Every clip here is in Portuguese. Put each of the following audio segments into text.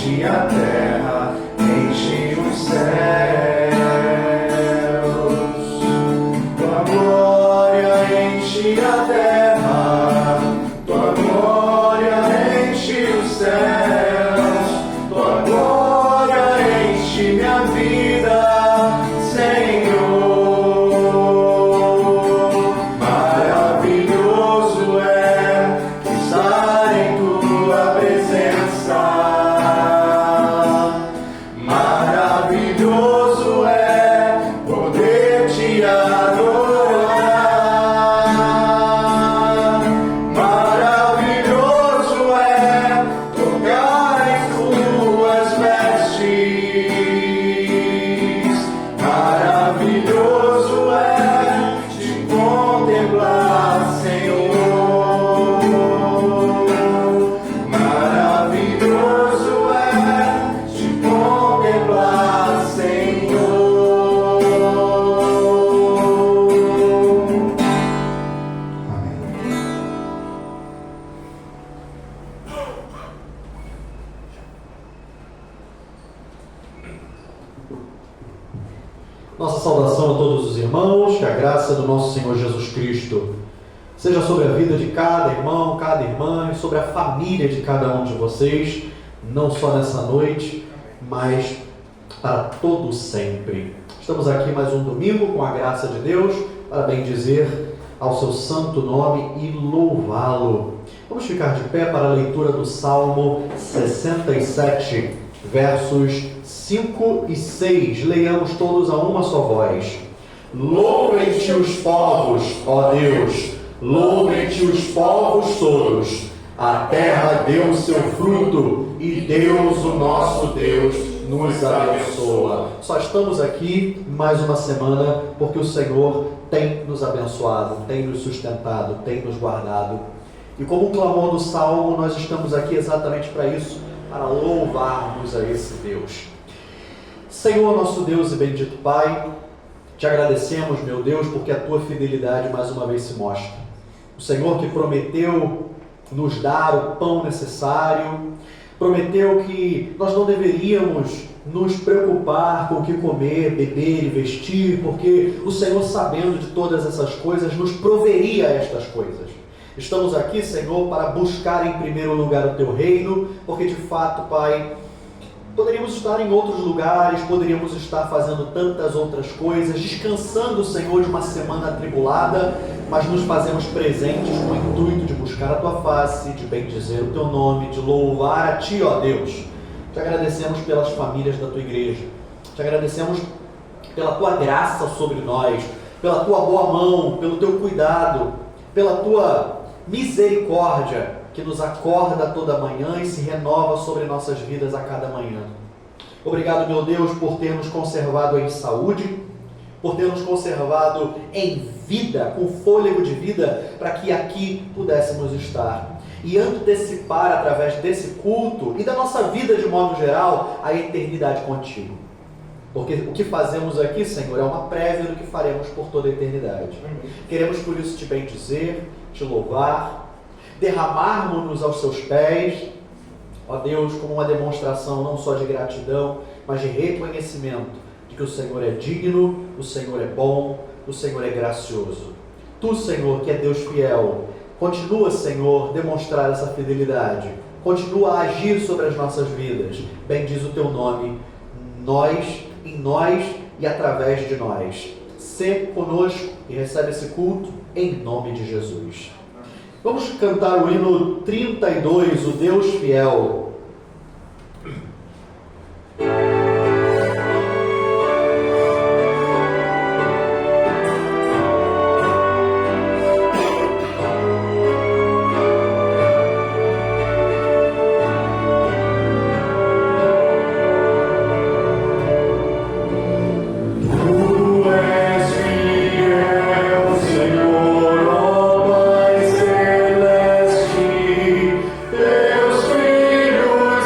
enche a terra, enche os céus. Tua glória enche a terra, tua glória enche os céus, tua glória enche minha vida, Senhor. Maravilhoso é estar em tua presença. Maravilhoso é poder te adorar. Maravilhoso é tocar em tuas vestes. Maravilhoso é te contemplar, Senhor. Maravilhoso é te contemplar, Senhor. Amém. Nossa saudação a todos os irmãos, que a graça do nosso Senhor Jesus Cristo seja sobre a vida de cada irmão, cada irmã, e sobre a família de cada um de vocês, não só nessa noite, mas para todo sempre. Estamos aqui mais um domingo com a graça de Deus, para bendizer ao seu santo nome e louvá-lo. Vamos ficar de pé para a leitura do Salmo 67, versos 5 e 6. Leiamos todos a uma só voz. Louvem-te os povos, ó Deus, louvem-te os povos todos. A terra deu o seu fruto e Deus, o nosso Deus, nos abençoa. Só estamos aqui mais uma semana porque o Senhor tem nos abençoado, tem nos sustentado, tem nos guardado. E como o clamor do Salmo, nós estamos aqui exatamente para isso, para louvarmos a esse Deus. Senhor, nosso Deus e bendito Pai, te agradecemos, meu Deus, porque a tua fidelidade mais uma vez se mostra. O Senhor que prometeu nos dar o pão necessário, prometeu que nós não deveríamos nos preocupar com o que comer, beber e vestir, porque o Senhor, sabendo de todas essas coisas, nos proveria estas coisas. Estamos aqui, Senhor, para buscar em primeiro lugar o teu reino, porque de fato, Pai, poderíamos estar em outros lugares, poderíamos estar fazendo tantas outras coisas, descansando, Senhor, de uma semana atribulada, mas nos fazemos presentes com o intuito de buscar a tua face, de bendizer o teu nome, de louvar a ti, ó Deus. Te agradecemos pelas famílias da tua igreja, te agradecemos pela tua graça sobre nós, pela tua boa mão, pelo teu cuidado, pela tua misericórdia que nos acorda toda manhã e se renova sobre nossas vidas a cada manhã. Obrigado, meu Deus, por ter nos conservado em saúde, por ter nos conservado em vida, com fôlego de vida, para que aqui pudéssemos estar e antecipar através desse culto e da nossa vida de modo geral a eternidade contigo. Porque o que fazemos aqui, Senhor, é uma prévia do que faremos por toda a eternidade. Queremos por isso te bendizer, te louvar, derramarmos-nos aos seus pés, ó Deus, como uma demonstração não só de gratidão, mas de reconhecimento de que o Senhor é digno, o Senhor é bom, o Senhor é gracioso. Tu, Senhor, que é Deus fiel, continua, Senhor, demonstrar essa fidelidade, continua a agir sobre as nossas vidas. Bendiz o teu nome, em nós e através de nós. Sê conosco e recebe esse culto em nome de Jesus. Vamos cantar o hino 32, o Deus fiel. Deus filho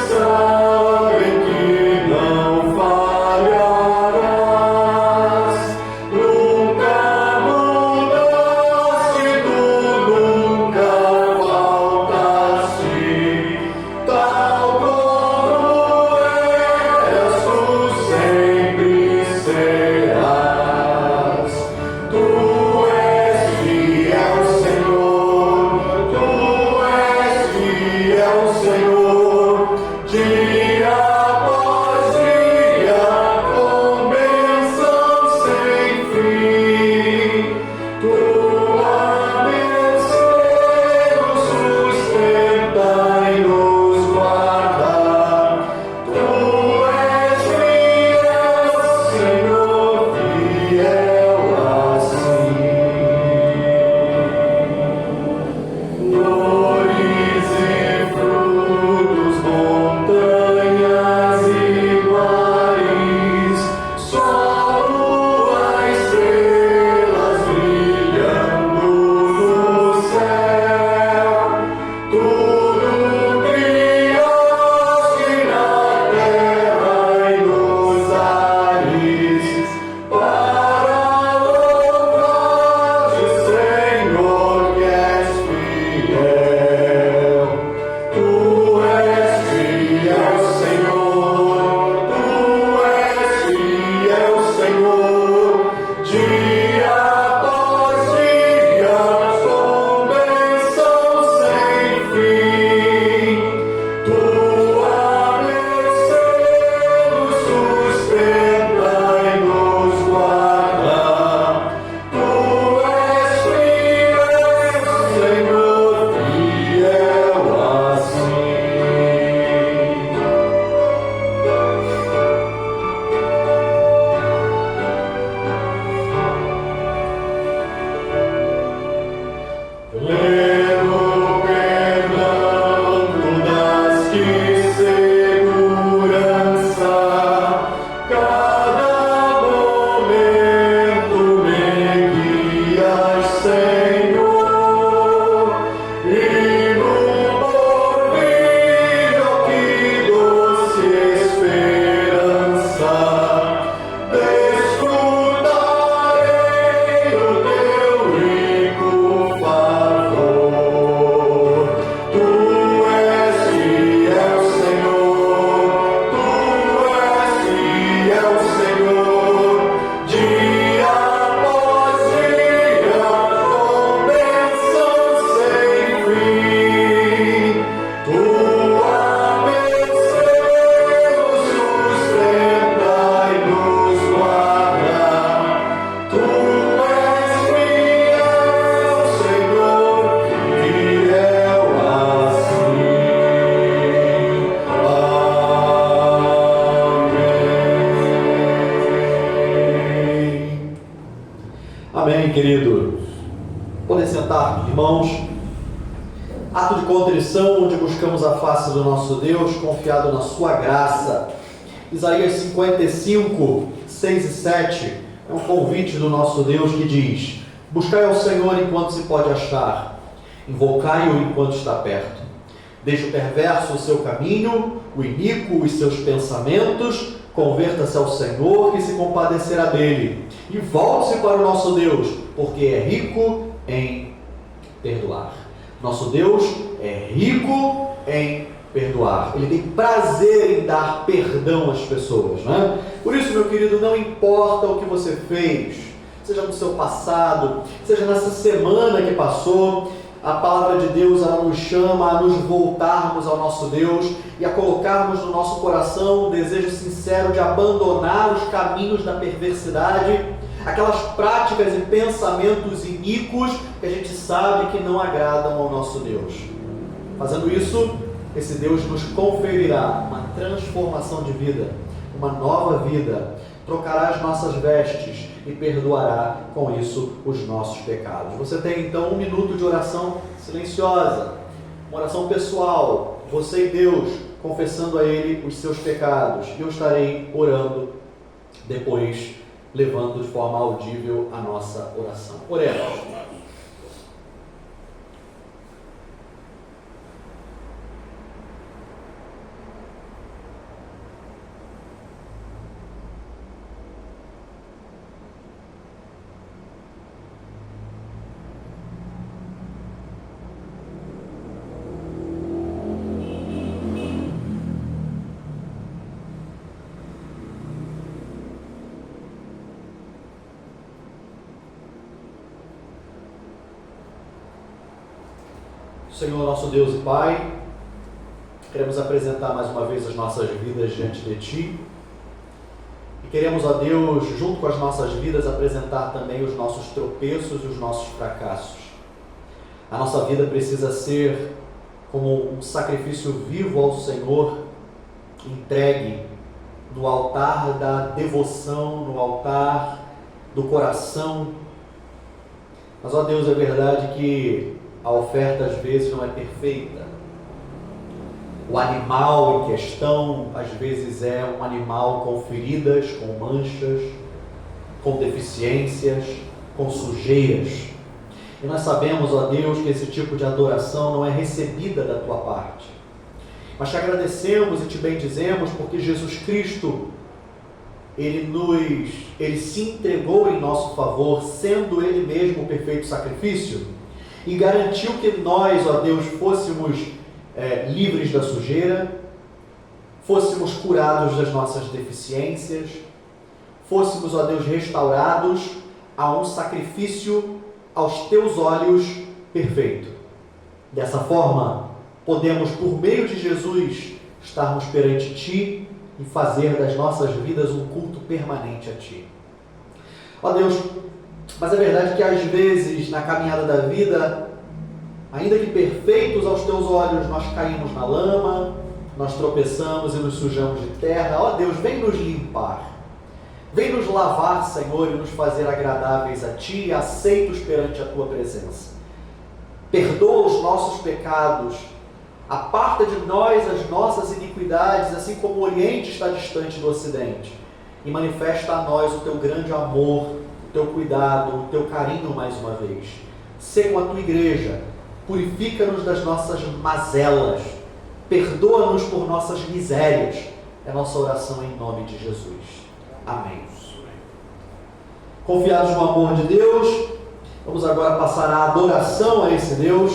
querido. Podem sentar, irmãos. Ato de contrição, onde buscamos a face do nosso Deus, confiado na sua graça. Isaías 55, 6 e 7, é um convite do nosso Deus que diz: buscai ao Senhor enquanto se pode achar, invocai-o enquanto está perto. Deixe o perverso o seu caminho, o iníquo os seus pensamentos, converta-se ao Senhor, que se compadecerá dele, e volte-se para o nosso Deus, porque é rico em perdoar. Nosso Deus é rico em perdoar. Ele tem prazer em dar perdão às pessoas, não é? Por isso, meu querido, não importa o que você fez, seja no seu passado, seja nessa semana que passou, a palavra de Deus, ela nos chama a nos voltarmos ao nosso Deus e a colocarmos no nosso coração um desejo sincero de abandonar os caminhos da perversidade, aquelas práticas e pensamentos iníquos que a gente sabe que não agradam ao nosso Deus. Fazendo isso, esse Deus nos conferirá uma transformação de vida, uma nova vida, trocará as nossas vestes e perdoará com isso os nossos pecados. Você tem então 1 minuto de oração silenciosa, uma oração pessoal, você e Deus, confessando a Ele os seus pecados. E eu estarei orando depois, levando de forma audível a nossa oração. Oremos. Senhor, nosso Deus e Pai, queremos apresentar mais uma vez as nossas vidas diante de Ti e queremos, ó Deus, junto com as nossas vidas, apresentar também os nossos tropeços e os nossos fracassos. A nossa vida precisa ser como um sacrifício vivo ao Senhor, entregue no altar da devoção, no altar do coração. Mas, ó Deus, é verdade que a oferta às vezes não é perfeita. O animal em questão às vezes é um animal com feridas, com manchas, com deficiências, com sujeiras. E nós sabemos, ó Deus, que esse tipo de adoração não é recebida da Tua parte. Mas te agradecemos e te bendizemos porque Jesus Cristo, Ele se entregou em nosso favor, sendo Ele mesmo o perfeito sacrifício, e garantiu que nós, ó Deus, fôssemos livres da sujeira, fôssemos curados das nossas deficiências, fôssemos, ó Deus, restaurados a um sacrifício aos Teus olhos perfeito. Dessa forma, podemos, por meio de Jesus, estarmos perante Ti e fazer das nossas vidas um culto permanente a Ti. Ó Deus, mas é verdade que às vezes, na caminhada da vida, ainda que perfeitos aos Teus olhos, nós caímos na lama, nós tropeçamos e nos sujamos de terra. Ó Deus, vem nos limpar, vem nos lavar, Senhor, e nos fazer agradáveis a Ti e aceitos perante a Tua presença. Perdoa os nossos pecados, aparta de nós as nossas iniquidades, assim como o Oriente está distante do Ocidente, e manifesta a nós o Teu grande amor, o Teu cuidado, o Teu carinho mais uma vez. Sê com a Tua igreja, purifica-nos das nossas mazelas, perdoa-nos por nossas misérias. É nossa oração em nome de Jesus. Amém. Confiados no amor de Deus, vamos agora passar a adoração a esse Deus.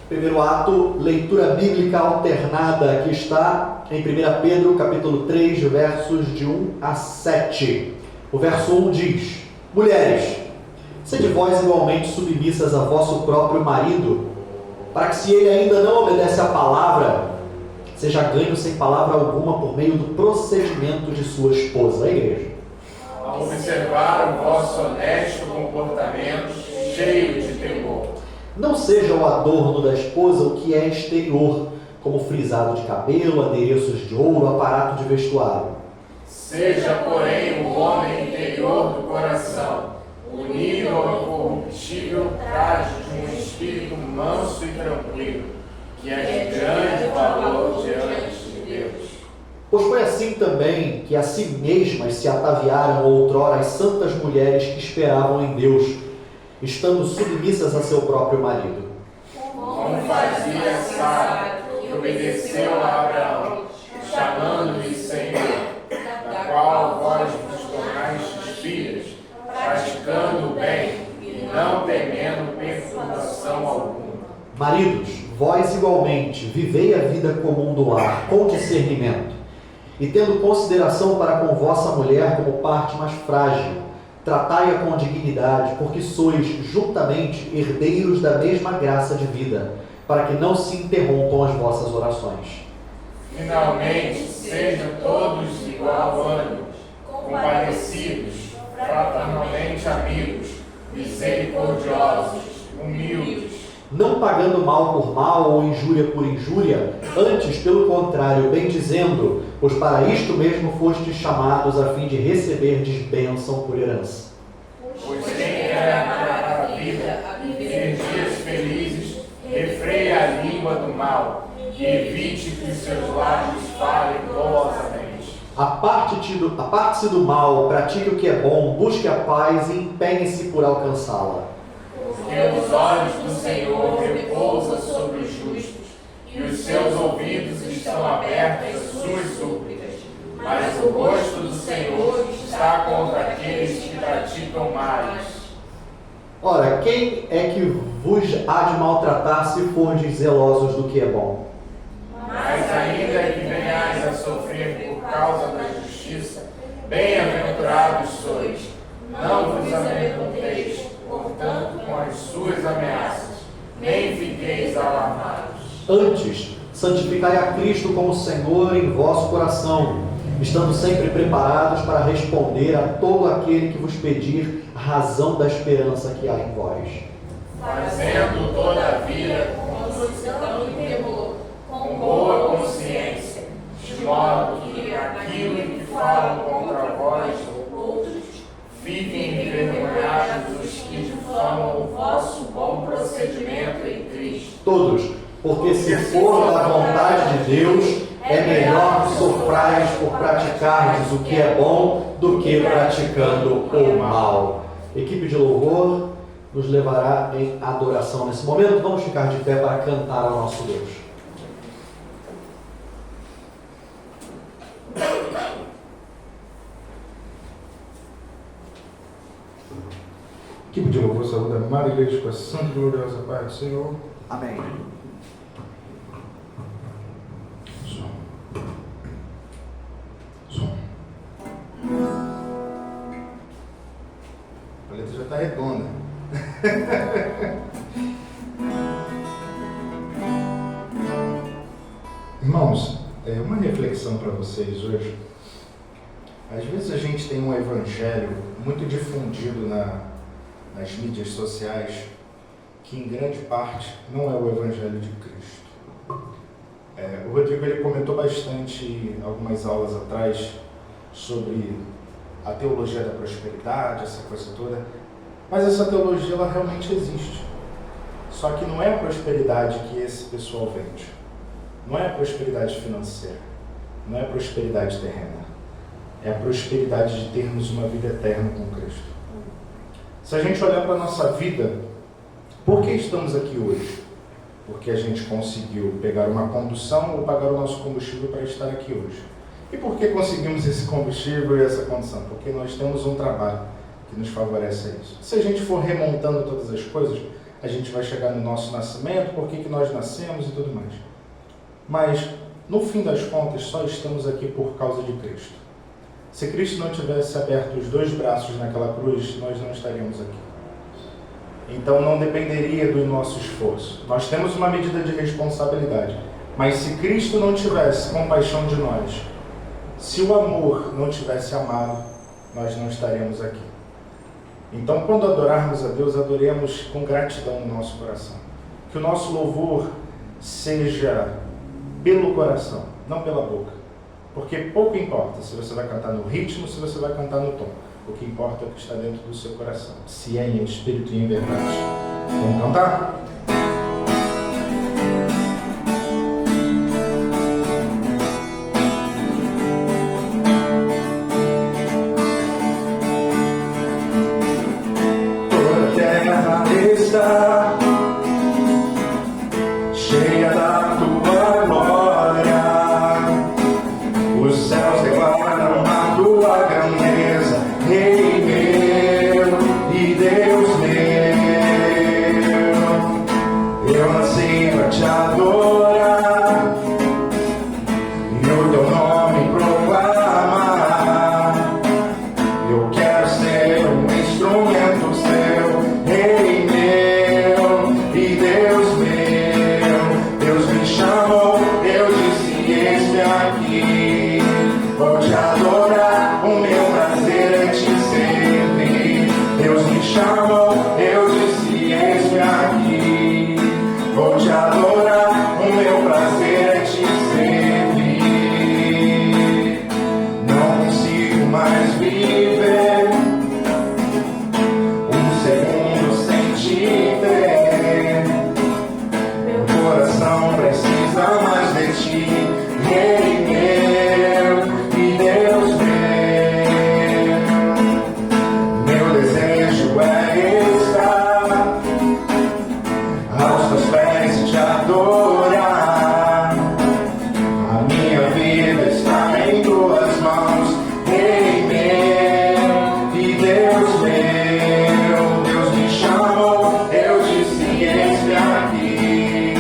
Primeiro ato, leitura bíblica alternada, que está em 1 Pedro, capítulo 3, versos de 1 a 7. O verso 1 diz: mulheres, sede vós igualmente submissas a vosso próprio marido, para que, se ele ainda não obedece à palavra, seja ganho sem palavra alguma por meio do procedimento de sua esposa, a igreja. A observar o vosso honesto comportamento, cheio de temor. Não seja o adorno da esposa o que é exterior, como frisado de cabelo, adereços de ouro, aparato de vestuário. Seja, porém, o homem interior do coração, unido ao incorruptível traje de um espírito manso e tranquilo, que é de grande valor diante de Deus. Pois foi assim também que a si mesmas se ataviaram outrora as santas mulheres que esperavam em Deus, estando submissas a seu próprio marido. Como fazia Sara, que obedeceu a Abraão, chamando-lhe Senhor, da qual vós vos tornastes filhas, praticando o bem e não temendo perturbação alguma. Maridos, vós igualmente vivei a vida comum do lar, com discernimento, e tendo consideração para com vossa mulher como parte mais frágil, tratai-a com dignidade, porque sois juntamente herdeiros da mesma graça de vida, para que não se interrompam as vossas orações. Finalmente, sejam todos de igual ânimo, compadecidos, fraternalmente amigos, misericordiosos, humildes, não pagando mal por mal ou injúria por injúria, antes, pelo contrário, bendizendo, pois para isto mesmo fostes chamados a fim de receberdes bênção por herança. pois quem quer para a vida, viver dias felizes, refreia a língua do mal e evite que os seus lábios falem dolosamente. Aparte-se do mal, pratique o que é bom, busque a paz e empenhe-se por alcançá-la. Porque os olhos do Senhor repousam sobre os justos, e os seus ouvidos estão abertos às suas súplicas. Mas o rosto do Senhor está contra aqueles que praticam males. Ora, quem é que vos há de maltratar se fordes zelosos do que é bom? Mas ainda que venhais a sofrer por causa da justiça, bem-aventurados sois. Não vos amedronteis, portanto, com as suas ameaças, nem fiqueis alarmados. Antes, santificai a Cristo como Senhor em vosso coração, estando sempre preparados para responder a todo aquele que vos pedir razão da esperança que há em vós. Fazendo todavia com mansidão e temor, com boa consciência, de modo que aquilo em que falam contra vós outros, fiquem envergonhados os que difamam o vosso bom procedimento em Cristo. Todos, porque se for da vontade de Deus, é melhor que sofrais por praticardes o que é bom do que praticando o mal. Equipe de louvor nos levará em adoração nesse momento. Vamos ficar de pé para cantar ao nosso Deus. Equipe de louvor, saúde a amada igreja com a santa e gloriosa paz do Senhor. Amém. Som. A letra já está redonda. Irmãos, uma reflexão para vocês hoje. Às vezes a gente tem um evangelho muito difundido nas mídias sociais, que em grande parte não é o evangelho de Cristo. O Rodrigo ele comentou bastante algumas aulas atrás sobre a teologia da prosperidade, essa coisa toda, mas essa teologia ela realmente existe. Só que não é a prosperidade que esse pessoal vende. Não é a prosperidade financeira, não é a prosperidade terrena. É a prosperidade de termos uma vida eterna com Cristo. Se a gente olhar para a nossa vida, por que estamos aqui hoje? Porque a gente conseguiu pegar uma condução ou pagar o nosso combustível para estar aqui hoje. E por que conseguimos esse combustível e essa condição? Porque nós temos um trabalho que nos favorece a isso. Se a gente for remontando todas as coisas, a gente vai chegar no nosso nascimento, por que nós nascemos e tudo mais. Mas, no fim das contas, só estamos aqui por causa de Cristo. Se Cristo não tivesse aberto os dois braços naquela cruz, nós não estaríamos aqui. Então não dependeria do nosso esforço. Nós temos uma medida de responsabilidade. Mas se Cristo não tivesse compaixão de nós, se o amor não tivesse amado, nós não estaríamos aqui. Então quando adorarmos a Deus, adoremos com gratidão no nosso coração. Que o nosso louvor seja pelo coração, não pela boca. Porque pouco importa se você vai cantar no ritmo, se você vai cantar no tom. O que importa é o que está dentro do seu coração. Se é em espírito e em verdade. Vamos cantar? Toda a terra está cheia da tua glória. Os céus declaram a tua grandeza, Rei meu e Deus meu. Eu nasci para te adorar e o teu nome proclamar. Eu quero ser um instrumento seu, Rei meu e Deus meu. Deus me chamou, eu disse: eis-me aqui. Vou te adorar, o meu prazer é te servir. Deus me chamou, eu disse: eis-me aqui. Vou te adorar, o meu prazer é te servir. Não consigo mais viver um segundo sem te ver. Meu coração precisa mais de ti, Rei meu e Deus meu. Meu desejo é estar aos teus pés e te adorar. A minha vida está em tuas mãos, Rei meu e Deus meu. Deus me chamou, eu disse: eis-me aqui.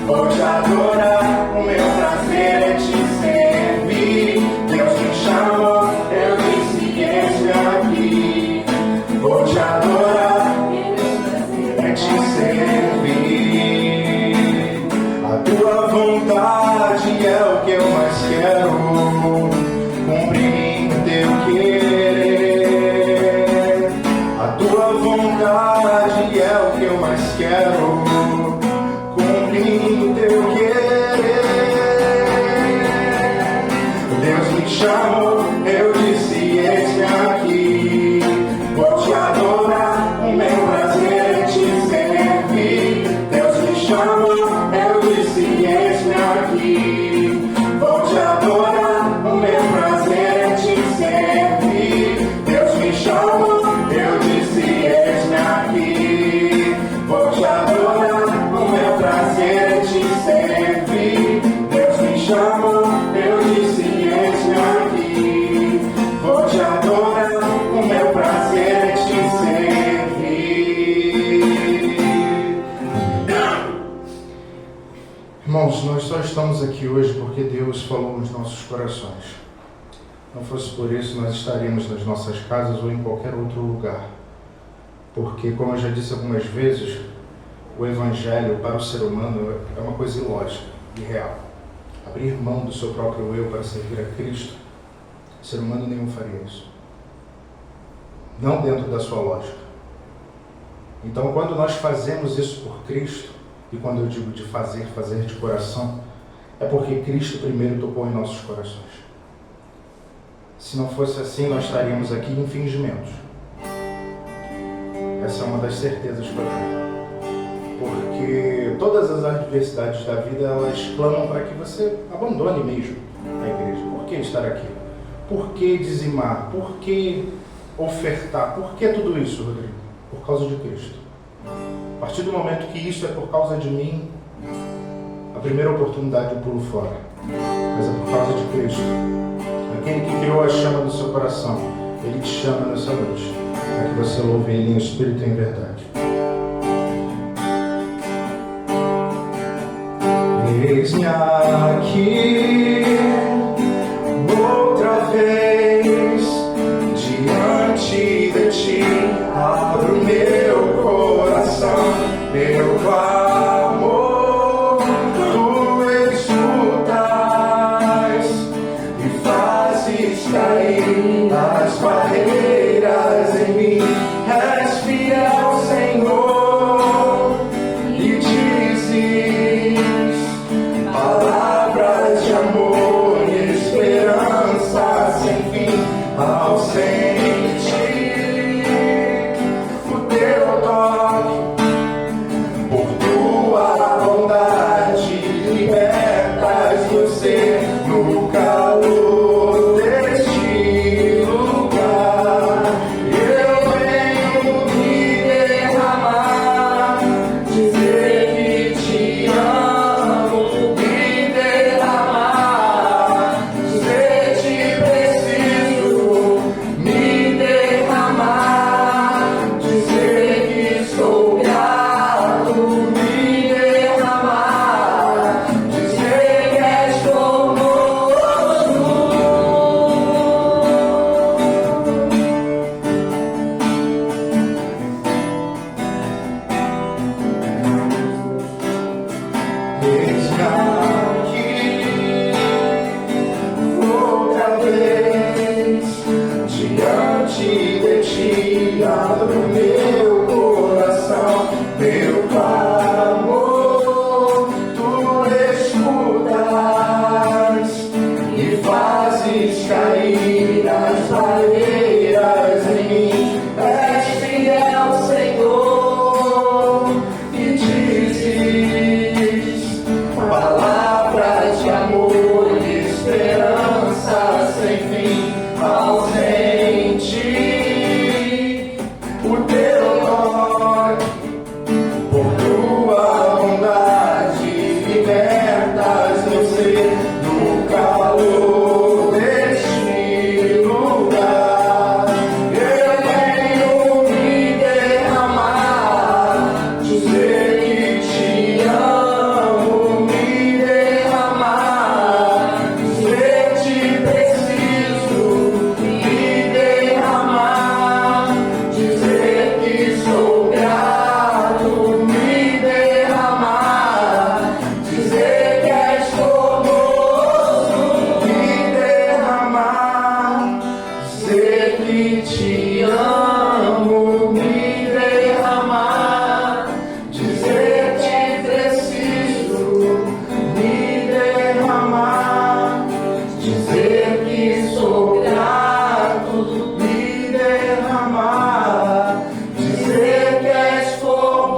Vou te adorar, o meu prazer é te servir. Deus me chamou, eu disse: eis-me aqui. Vou te adorar, o meu prazer é te servir. A tua vontade é o que eu mais quero, cumprir o teu querer. A tua vontade é o que eu mais quero, cumprir o teu querer. Deus me chamou, eu disse: eis-me aqui. Vou te adorar, o meu prazer é te servir. Deus me chamou, eu disse: eis-me aqui. Vou te adorar, o meu prazer é te servir. Deus me chamou, eu disse: eis-me aqui. Vou te adorar, o meu prazer é te servir. Deus me chamou, eu disse: eis-me aqui. Vou te adorar, o meu prazer é te servir. Irmãos, nós só estamos aqui hoje porque Deus falou nos nossos corações. Não fosse por isso, nós estaríamos nas nossas casas ou em qualquer outro lugar. Porque, como eu já disse algumas vezes, o Evangelho para o ser humano é uma coisa ilógica, irreal. Abrir mão do seu próprio eu para servir a Cristo, o ser humano nenhum faria isso. Não dentro da sua lógica. Então, quando nós fazemos isso por Cristo, e quando eu digo de fazer de coração, é porque Cristo primeiro tocou em nossos corações. Se não fosse assim, nós estaríamos aqui em fingimentos. Essa é uma das certezas que eu tenho. Porque todas as adversidades da vida, elas clamam para que você abandone mesmo a igreja. Por que estar aqui? Por que dizimar? Por que ofertar? Por que tudo isso, Rodrigo? Por causa de Cristo. A partir do momento que isso é por causa de mim, a primeira oportunidade eu pulo fora. Mas é por causa de Cristo. Aquele que criou a chama do seu coração, Ele te chama nessa noite, para que você louve Ele em espírito e em verdade. Eis-me aqui, outra vez, diante de ti, abro meu coração, meu clamor, tu escutas e fazes cair as barreiras em mim. És fiel, Senhor, e dizes palavras de amor e esperança sem fim ao sentir. do meu coração, meu clamor, tu escutas e fazes cair as barreiras em mim. És fiel, Senhor, e dizes palavras de amor e esperança sem fim aos o teu toque, por tua bondade, libertas meu ser no calor deste lugar. Eu venho me derramar, dizer que te amo, me derramar, dizer que preciso, me derramar. Dizer que sou grato, me derramar. Dizer que és formoso, me derramar. Dizer que te amo, me derramar. Dizer que preciso, me derramar. Dizer que sou grato, me derramar. Dizer que és formoso.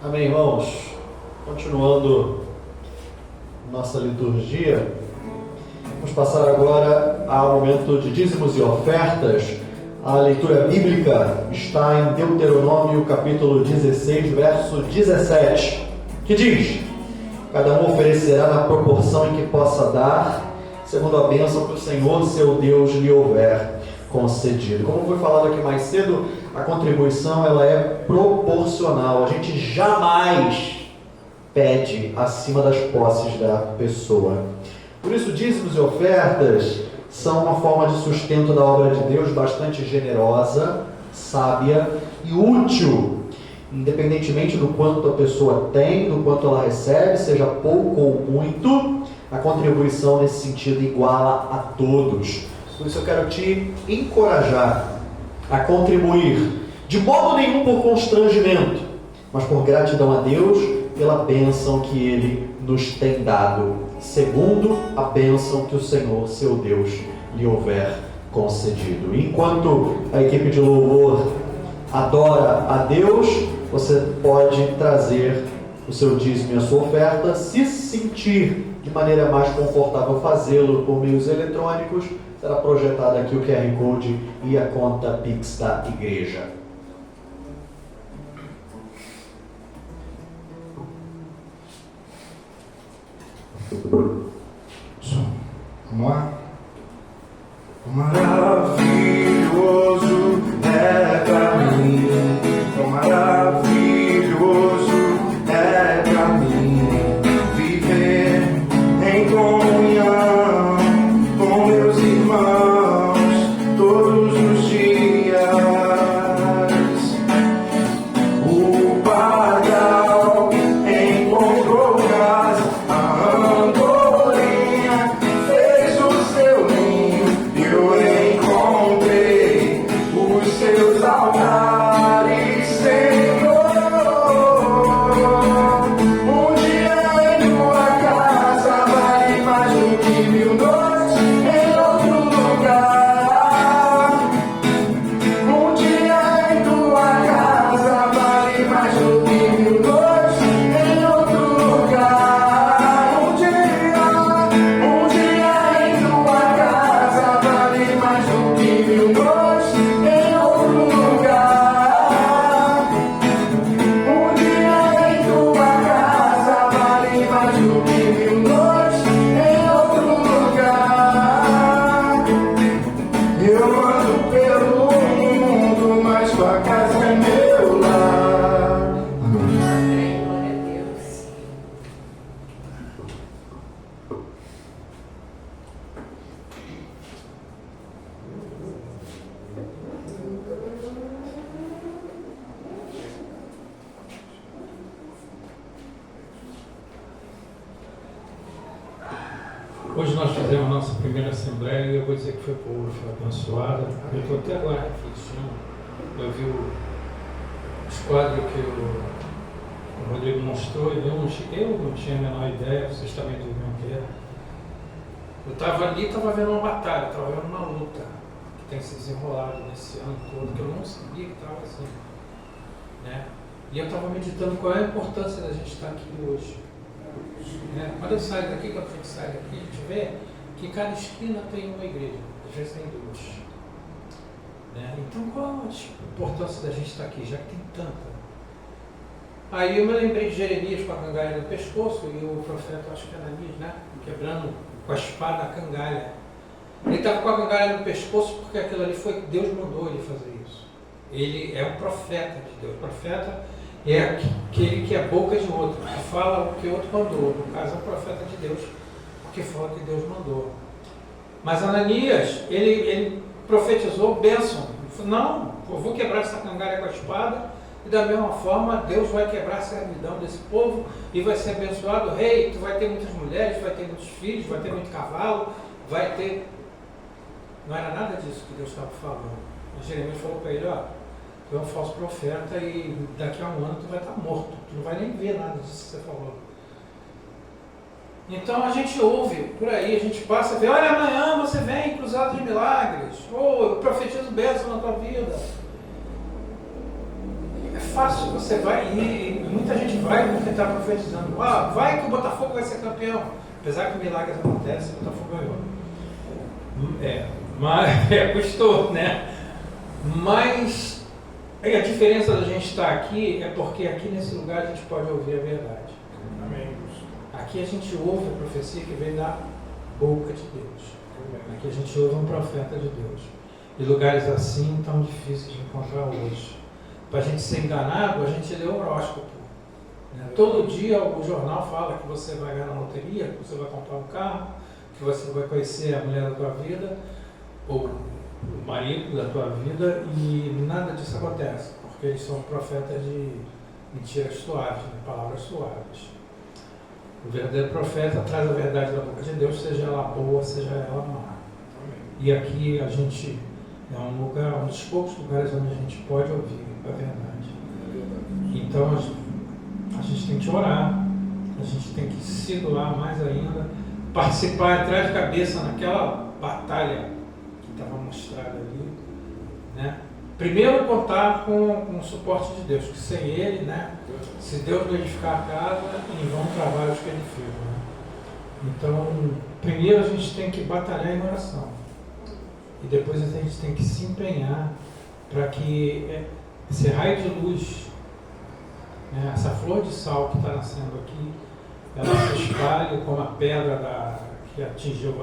Amém, irmãos? Continuando nossa liturgia, vamos passar agora ao momento de dízimos e ofertas. A leitura bíblica está em Deuteronômio capítulo 16, verso 17, que diz: cada um oferecerá na proporção em que possa dar, segundo a bênção que o Senhor seu Deus lhe houver concedido. Como foi falado aqui mais cedo, a contribuição ela é proporcional. A gente jamais pede acima das posses da pessoa. Por isso, dízimos e ofertas são uma forma de sustento da obra de Deus bastante generosa, sábia e útil, independentemente do quanto a pessoa tem, do quanto ela recebe, seja pouco ou muito, a contribuição nesse sentido iguala a todos. Por isso eu quero te encorajar a contribuir, de modo nenhum por constrangimento, mas por gratidão a Deus pela bênção que Ele nos tem dado, segundo a bênção que o Senhor, seu Deus, lhe houver concedido. Enquanto a equipe de louvor adora a Deus, você pode trazer o seu dízimo e a sua oferta, se sentir de maneira mais confortável fazê-lo por meios eletrônicos. Será projetado aqui o QR Code e a conta Pix da igreja. Vamos lá? Maravilhoso é pra mim, tão maravilhoso é pra mim viver em comunhão com meus irmãos todos os dias. O pardal encontrou casa, a andorinha fez o seu ninho, eu encontrei os seus altares, Senhor. Um dia em tua casa vale mais do que 1000 noites em outro lugar. Um dia em tua casa vale mais do que 1000 noites em outro lugar. Um dia em tua casa vale mais do que 1000 noites em outro lugar. Um dia em tua casa vale mais do que 1000 noites em outro lugar. Eu ando pelo mundo, mas tua casa é meu lar. Amém, glória a Deus. Hoje nós fizemos a nossa primeira assembleia e eu vou dizer que foi boa, foi abençoada. Eu estou até agora refletindo. Eu vi os quadros que o Rodrigo mostrou e eu não tinha a menor ideia, vocês também deviam ter. Eu estava ali, estava vendo uma batalha, estava vendo uma luta que tem se desenrolado nesse ano todo, que eu não sabia que estava assim. Né? E eu estava meditando qual é a importância da gente estar aqui hoje. Quando eu saio daqui, quando a gente sai daqui, a gente vê que cada esquina tem uma igreja, às vezes tem duas. Então qual a importância da gente estar aqui, já que tem tanta? Aí eu me lembrei de Jeremias com a cangalha no pescoço e o profeta, acho que é Ananias, quebrando com a espada a cangalha. Ele estava com a cangalha no pescoço porque aquilo ali foi que Deus mandou ele fazer isso. Ele é um profeta de Deus. O profeta é aquele que é a boca de outro, que fala o que o outro mandou. No caso, é o profeta de Deus, porque fala o que Deus mandou. Mas Ananias, ele profetizou bênção. Ele falou, não, eu vou quebrar essa cangalha com a espada, e da mesma forma, Deus vai quebrar a servidão desse povo e vai ser abençoado. Rei, tu vai ter muitas mulheres, vai ter muitos filhos, vai ter muito cavalo, vai ter... Não era nada disso que Deus estava falando. E Jeremias falou para ele, tu é um falso profeta e daqui a um ano tu vai estar morto. Tu não vai nem ver nada disso que você falou. Então a gente ouve por aí, a gente passa e vê, olha, amanhã você vem cruzado de milagres. Eu profetizo bênção na tua vida. É fácil, você vai e muita gente vai porque está profetizando. Vai que o Botafogo vai ser campeão. Apesar que milagres acontecem, o Botafogo ganhou. Mas custou, né? Mas a diferença da gente estar aqui é porque aqui nesse lugar a gente pode ouvir a verdade. Amém. Aqui a gente ouve a profecia que vem da boca de Deus. Aqui a gente ouve um profeta de Deus. E lugares assim tão difíceis de encontrar hoje. Para a gente ser enganado, a gente lê o horóscopo. Todo dia o jornal fala que você vai ganhar na loteria, que você vai comprar um carro, que você vai conhecer a mulher da tua vida, ou o marido da tua vida, e nada disso acontece, porque eles são profetas de mentiras suaves, de palavras suaves. O verdadeiro profeta traz a verdade da boca de Deus, seja ela boa, seja ela má. E aqui a gente é um lugar, um dos poucos lugares onde a gente pode ouvir a verdade. Então a gente tem que orar, a gente tem que se doar mais ainda, participar, entrar de cabeça naquela batalha que estava mostrada ali, né? Primeiro contar com o suporte de Deus, que sem Ele, se Deus não edificar a casa, em vão trabalhos que Ele fez, Então, primeiro a gente tem que batalhar em oração, e depois a gente tem que se empenhar para que esse raio de luz, essa flor de sal que está nascendo aqui, ela se espalhe como a pedra que atingiu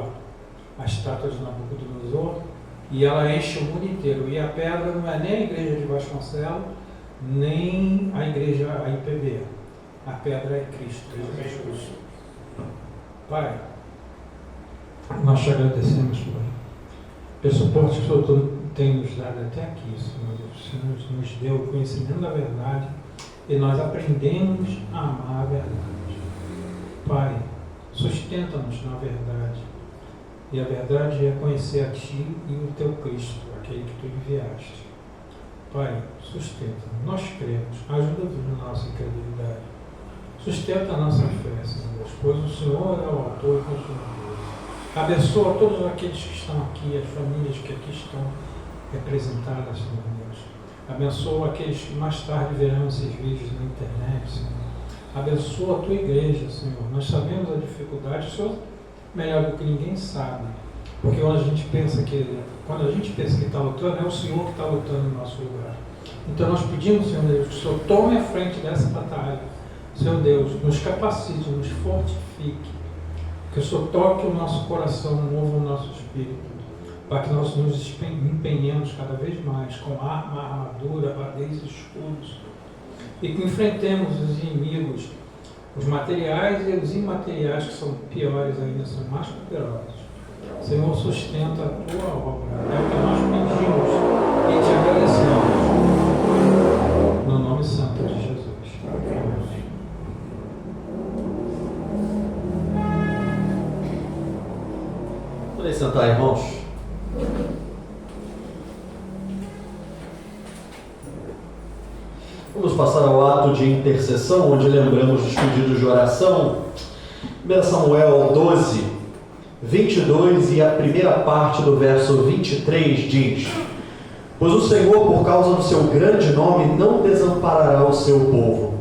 a estátua de Nabucodonosor, e ela enche o mundo inteiro. E a pedra não é nem a igreja de Vasconcelos, nem a igreja, a IPB. A pedra é Cristo, Jesus. Pai, nós te agradecemos, Pai, pelo suporte que o Senhor tem nos dado até aqui, Senhor. O Senhor nos deu o conhecimento da verdade e nós aprendemos a amar a verdade. Pai, sustenta-nos na verdade. E a verdade é conhecer a Ti e o Teu Cristo, aquele que Tu enviaste. Pai, sustenta-nos. Nós cremos. Ajuda-nos na nossa incredulidade. Sustenta a nossa fé, Senhor, pois o Senhor é o autor e consumador. Abençoa todos aqueles que estão aqui, as famílias que aqui estão representadas, Senhor Deus. Abençoa aqueles que mais tarde verão esses vídeos na internet, Senhor. Abençoa a Tua igreja, Senhor. Nós sabemos a dificuldade, o Senhor melhor do que ninguém sabe. Porque quando a gente pensa que está lutando, é o Senhor que está lutando no nosso lugar. Então nós pedimos, Senhor Deus, que o Senhor tome a frente dessa batalha. Senhor Deus, nos capacite, nos fortifique. Que o Senhor toque o nosso coração, mova o nosso espírito, para que nós nos empenhemos cada vez mais com arma, armadura, badeias e escudos, e que enfrentemos os inimigos, os materiais e os imateriais, que são piores ainda, são mais poderosos. Senhor, sustenta a Tua obra, é o que nós pedimos e te agradecemos, no nome santo de Jesus. Amém. sentar, irmãos. Vamos passar ao ato de intercessão, onde lembramos dos pedidos de oração. 1 Samuel 12, 22 e a primeira parte do verso 23 diz: Pois o Senhor, por causa do seu grande nome, não desamparará o seu povo,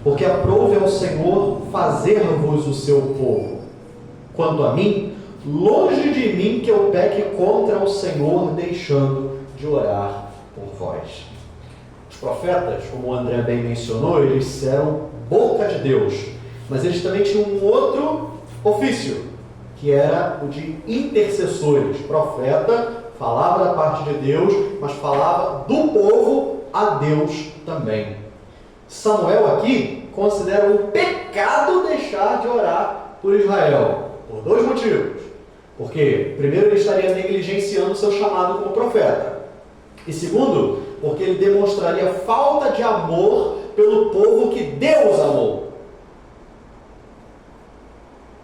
porque aprouve ao Senhor fazer-vos o seu povo. Quanto a mim, longe de mim que eu peque contra o Senhor, deixando de orar por vós. Os profetas, como o André bem mencionou, eles eram boca de Deus, mas eles também tinham um outro ofício, que era o de intercessores. O profeta falava da parte de Deus, mas falava do povo a Deus também. Samuel aqui considera um pecado deixar de orar por Israel, por dois motivos. Porque, primeiro, ele estaria negligenciando o seu chamado como profeta. E segundo, porque ele demonstraria falta de amor pelo povo que Deus amou.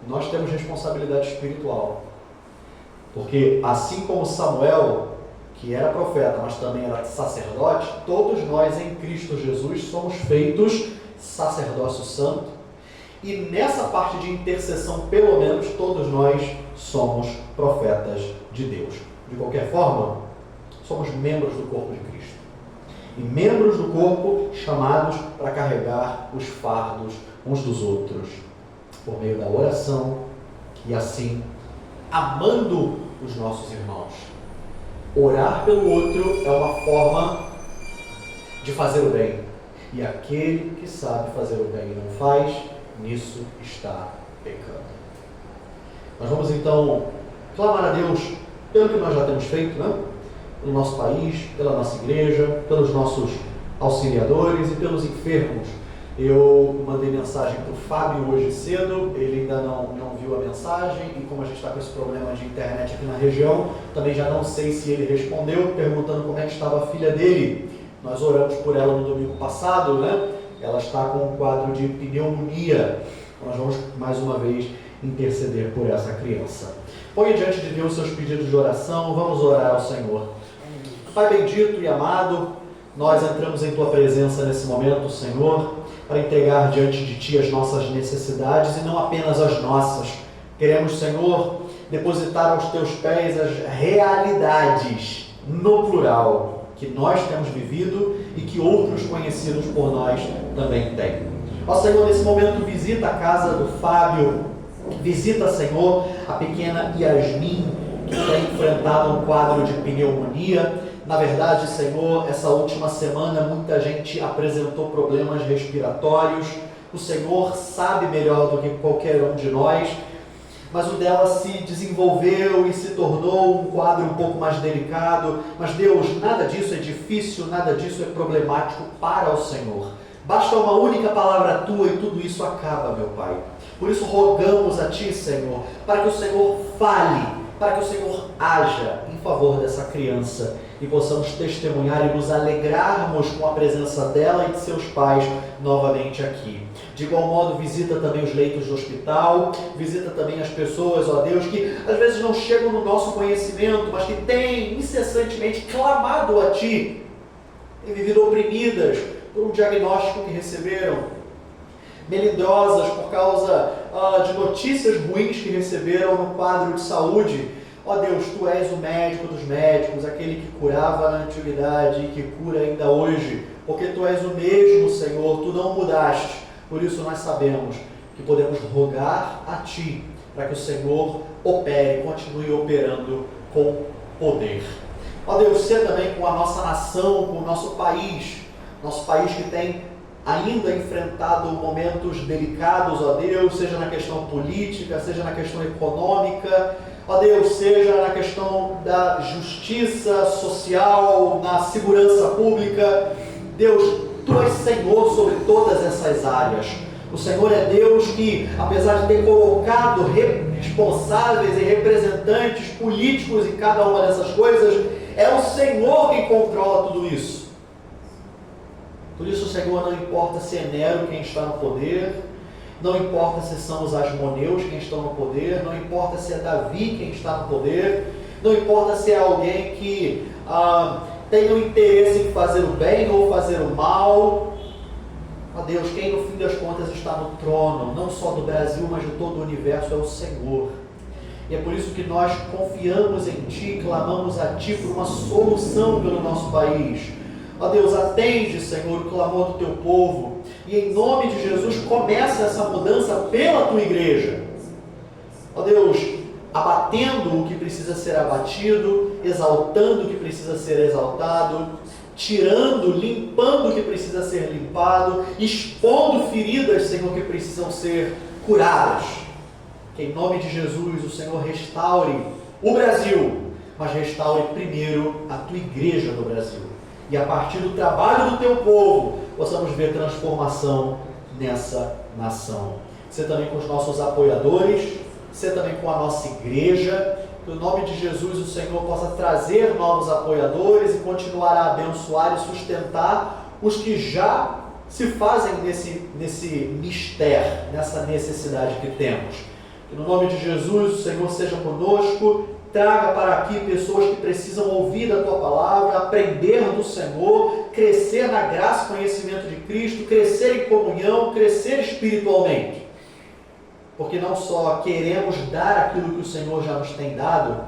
Nós temos responsabilidade espiritual. Porque assim como Samuel, que era profeta, mas também era sacerdote, todos nós em Cristo Jesus somos feitos sacerdócio santo. E nessa parte de intercessão, pelo menos, todos nós somos profetas de Deus. De qualquer forma, somos membros do corpo de Cristo. E membros do corpo chamados para carregar os fardos uns dos outros, por meio da oração e assim, amando os nossos irmãos. Orar pelo outro é uma forma de fazer o bem. E aquele que sabe fazer o bem e não faz, nisso está pecando. Nós vamos então clamar a Deus pelo que nós já temos feito, né? Pelo nosso país, pela nossa igreja, pelos nossos auxiliadores e pelos enfermos. Eu mandei mensagem para o Fábio hoje cedo, ele ainda não viu a mensagem, e como a gente está com esse problema de internet aqui na região, também já não sei se ele respondeu, perguntando como é que estava a filha dele. Nós oramos por ela no domingo passado, né? Ela está com um quadro de pneumonia. Nós vamos mais uma vez interceder por essa criança. Põe diante de Deus seus pedidos de oração, vamos orar ao Senhor. Pai bendito e amado, nós entramos em Tua presença nesse momento, Senhor, para entregar diante de Ti as nossas necessidades e não apenas as nossas. Queremos, Senhor, depositar aos Teus pés as realidades, no plural, que nós temos vivido e que outros conhecidos por nós também têm. Ó Senhor, nesse momento visita a casa do Fábio, visita, Senhor, a pequena Yasmin, que tem enfrentado um quadro de pneumonia. Na verdade, Senhor, essa última semana muita gente apresentou problemas respiratórios. O Senhor sabe melhor do que qualquer um de nós, mas o dela se desenvolveu e se tornou um quadro um pouco mais delicado. Mas Deus, nada disso é difícil, nada disso é problemático para o Senhor. Basta uma única palavra Tua e tudo isso acaba, meu Pai. Por isso rogamos a Ti, Senhor, para que o Senhor fale, para que o Senhor haja em favor dessa criança e possamos testemunhar e nos alegrarmos com a presença dela e de seus pais novamente aqui. De igual modo, visita também os leitos do hospital, visita também as pessoas, ó Deus, que às vezes não chegam no nosso conhecimento, mas que têm incessantemente clamado a Ti, têm vivido oprimidas por um diagnóstico que receberam, melindrosas por causa de notícias ruins que receberam no quadro de saúde. Ó Deus, Tu és o médico dos médicos, aquele que curava na antiguidade e que cura ainda hoje, porque Tu és o mesmo, Senhor, Tu não mudaste. Por isso nós sabemos que podemos rogar a Ti, para que o Senhor opere, continue operando com poder. Ó Deus, seja também com a nossa nação, com o nosso país que tem ainda enfrentado momentos delicados, ó Deus, seja na questão política, seja na questão econômica, ó Deus, seja na questão da justiça social, na segurança pública. Deus, Tu és Senhor sobre todas essas áreas. O Senhor é Deus que, apesar de ter colocado responsáveis e representantes políticos em cada uma dessas coisas, é o Senhor quem controla tudo isso. Por isso, Senhor, não importa se é Nero quem está no poder, não importa se são os asmoneus quem estão no poder, não importa se é Davi quem está no poder, não importa se é alguém que tem o interesse em fazer o bem ou fazer o mal. Ó Deus, quem no fim das contas está no trono, não só do Brasil, mas de todo o universo, é o Senhor. E é por isso que nós confiamos em Ti, clamamos a Ti por uma solução pelo nosso país. Ó Deus, atende, Senhor, o clamor do Teu povo. E em nome de Jesus, começa essa mudança pela Tua igreja. Ó Deus, abatendo o que precisa ser abatido, exaltando o que precisa ser exaltado, tirando, limpando o que precisa ser limpado, expondo feridas, Senhor, que precisam ser curadas. Que em nome de Jesus o Senhor restaure o Brasil, mas restaure primeiro a Tua igreja no Brasil. E a partir do trabalho do Teu povo, possamos ver transformação nessa nação. Ser também com os nossos apoiadores, ser também com a nossa igreja. Que no nome de Jesus o Senhor possa trazer novos apoiadores e continuar a abençoar e sustentar os que já se fazem nesse mistério, nessa necessidade que temos. Que no nome de Jesus o Senhor seja conosco, traga para aqui pessoas que precisam ouvir a Tua palavra, aprender do Senhor, crescer na graça e conhecimento de Cristo, crescer em comunhão, crescer espiritualmente. Porque não só queremos dar aquilo que o Senhor já nos tem dado,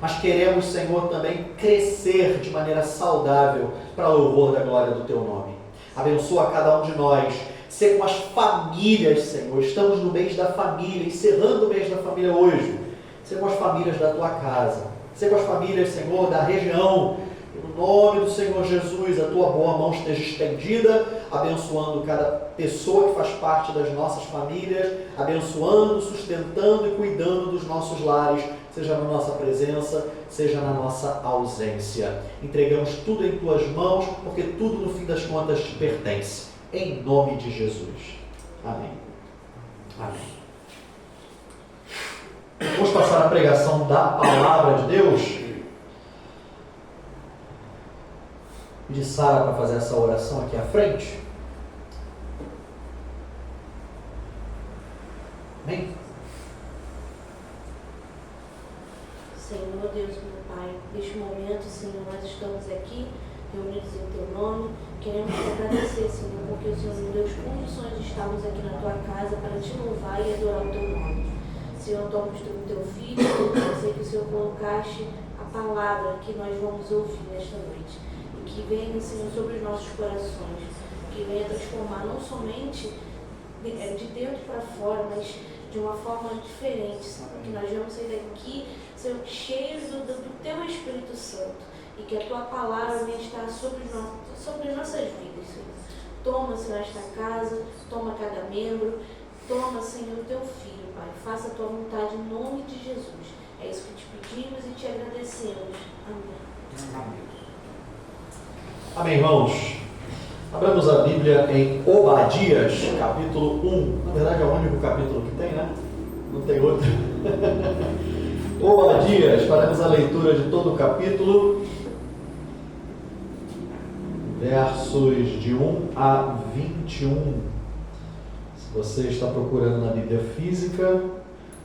mas queremos, Senhor, também crescer de maneira saudável para o louvor da glória do Teu nome. Abençoa cada um de nós. Ser com as famílias, Senhor. Estamos no mês da família, encerrando o mês da família hoje. Ser com as famílias da Tua casa. Ser com as famílias, Senhor, da região. No nome do Senhor Jesus, a Tua boa mão esteja estendida, abençoando cada pessoa que faz parte das nossas famílias, abençoando, sustentando e cuidando dos nossos lares, seja na nossa presença, seja na nossa ausência. Entregamos tudo em Tuas mãos, porque tudo no fim das contas Te pertence. Em nome de Jesus. Amém. Amém. Vamos passar a pregação da palavra de Deus. Pedir Sara para fazer essa oração aqui à frente. Amém? Senhor Deus, meu Pai, neste momento, Senhor, nós estamos aqui reunidos em Teu nome. Queremos te agradecer, Senhor, porque o Senhor nos deu condições de estarmos aqui na Tua casa para Te louvar e adorar o Teu nome. Senhor, toma o Teu filho, eu sei que o Senhor colocaste a palavra que nós vamos ouvir nesta noite. E que venha, Senhor, sobre os nossos corações, que venha transformar não somente de dentro para fora, mas de uma forma diferente, Senhor. Que nós vamos sair daqui, Senhor, cheios do Teu Espírito Santo. E que a Tua palavra venha estar sobre nossas vidas, Senhor. Toma, Senhor, esta casa, toma cada membro, toma, Senhor, o Teu filho, Pai. Faça a Tua vontade em nome de Jesus. É isso que te pedimos e te agradecemos. Amém. Amém, irmãos. Abramos a Bíblia em Obadias, capítulo 1. Na verdade é o único capítulo que tem, né? Não tem outro. Obadias, faremos a leitura de todo o capítulo, versos de 1 a 21. Se você está procurando na Bíblia física,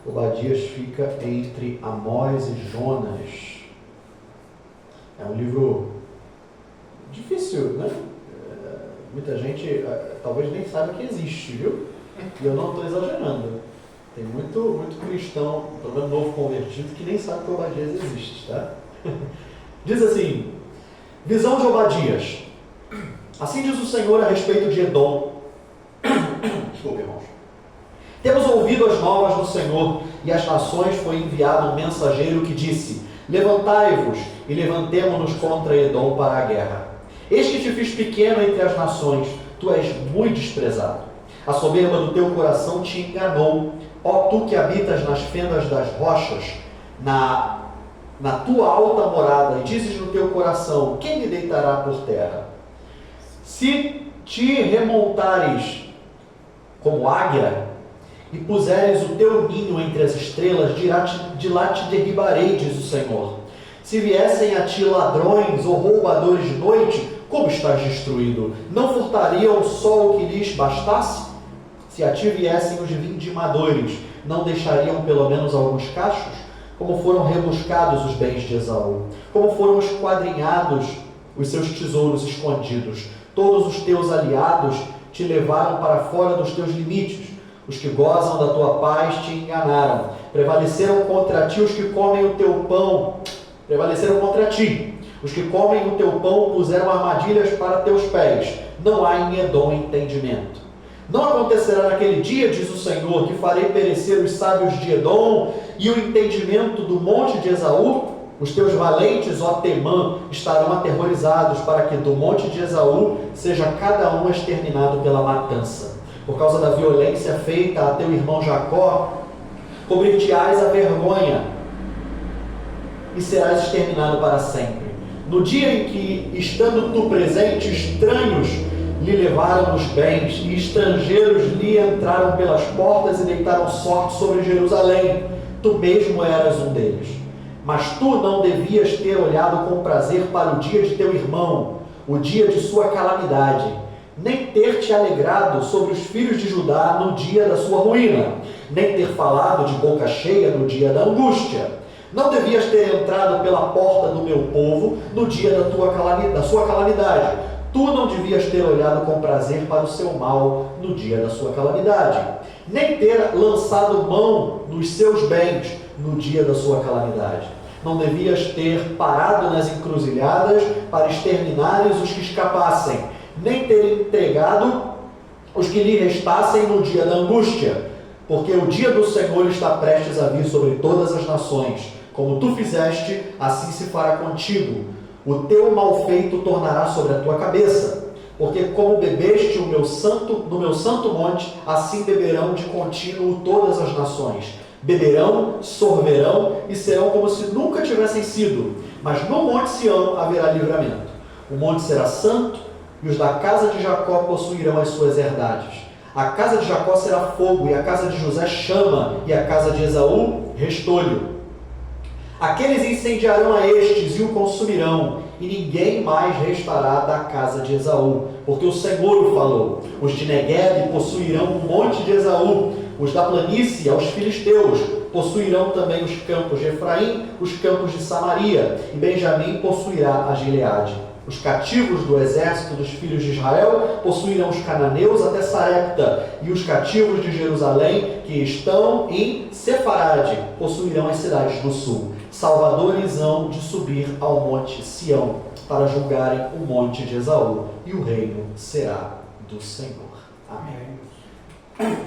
Obadias fica entre Amós e Jonas. É um livro difícil, né? Muita gente talvez nem saiba que existe, viu? E eu não estou exagerando. Tem muito cristão, pelo menos novo convertido, que nem sabe que Obadias existe, tá? Diz assim: visão de Obadias. Assim diz o Senhor a respeito de Edom. Desculpe, irmãos. Temos ouvido as novas do Senhor, e às nações foi enviado um mensageiro que disse: levantai-vos e levantemo-nos contra Edom para a guerra. Eis que te fiz pequeno entre as nações, tu és muito desprezado. A soberba do teu coração te enganou, ó tu que habitas nas fendas das rochas, na tua alta morada, e dizes no teu coração: quem me deitará por terra? Se te remontares como águia, e puseres o teu ninho entre as estrelas, de lá te derribarei, diz o Senhor. Se viessem a ti ladrões ou roubadores de noite, como estás destruído? Não furtariam só o que lhes bastasse? Se a ti viessem os vindimadores, não deixariam pelo menos alguns cachos? Como foram rebuscados os bens de Esaú? Como foram esquadrinhados os seus tesouros escondidos? Todos os teus aliados te levaram para fora dos teus limites. Os que gozam da tua paz te enganaram. Prevaleceram contra ti os que comem o teu pão. Prevaleceram contra ti. Os que comem o teu pão puseram armadilhas para teus pés. Não há em Edom entendimento. Não acontecerá naquele dia, diz o Senhor, que farei perecer os sábios de Edom e o entendimento do monte de Esaú? Os teus valentes, ó Temã, estarão aterrorizados para que do monte de Esaú seja cada um exterminado pela matança. Por causa da violência feita a teu irmão Jacó, cobrir-te-ás a vergonha e serás exterminado para sempre. No dia em que, estando tu presente, estranhos lhe levaram os bens, e estrangeiros lhe entraram pelas portas e deitaram sorte sobre Jerusalém, tu mesmo eras um deles. Mas tu não devias ter olhado com prazer para o dia de teu irmão, o dia de sua calamidade, nem ter te alegrado sobre os filhos de Judá no dia da sua ruína, nem ter falado de boca cheia no dia da angústia. Não devias ter entrado pela porta do meu povo no dia da sua calamidade. Tu não devias ter olhado com prazer para o seu mal no dia da sua calamidade, nem ter lançado mão dos seus bens no dia da sua calamidade. Não devias ter parado nas encruzilhadas para exterminares os que escapassem, nem ter entregado os que lhe restassem no dia da angústia, porque o dia do Senhor está prestes a vir sobre todas as nações. Como tu fizeste, assim se fará contigo. O teu malfeito tornará sobre a tua cabeça, porque como bebeste no meu santo monte, assim beberão de contínuo todas as nações. Beberão, sorverão e serão como se nunca tivessem sido. Mas no monte Sião haverá livramento. O monte será santo e os da casa de Jacó possuirão as suas herdades. A casa de Jacó será fogo e a casa de José chama e a casa de Esaú restolho. Aqueles incendiarão a estes e o consumirão, e ninguém mais restará da casa de Esaú, porque o Senhor o falou. Os de Negueb possuirão o monte de Esaú, os da planície aos filisteus, possuirão também os campos de Efraim, os campos de Samaria, e Benjamim possuirá a Gileade. Os cativos do exército dos filhos de Israel possuirão os cananeus até Sarepta, e os cativos de Jerusalém, que estão em Sefarade, possuirão as cidades do sul. Salvadores hão de subir ao monte Sião, para julgarem o monte de Esaú, e o reino será do Senhor. Amém.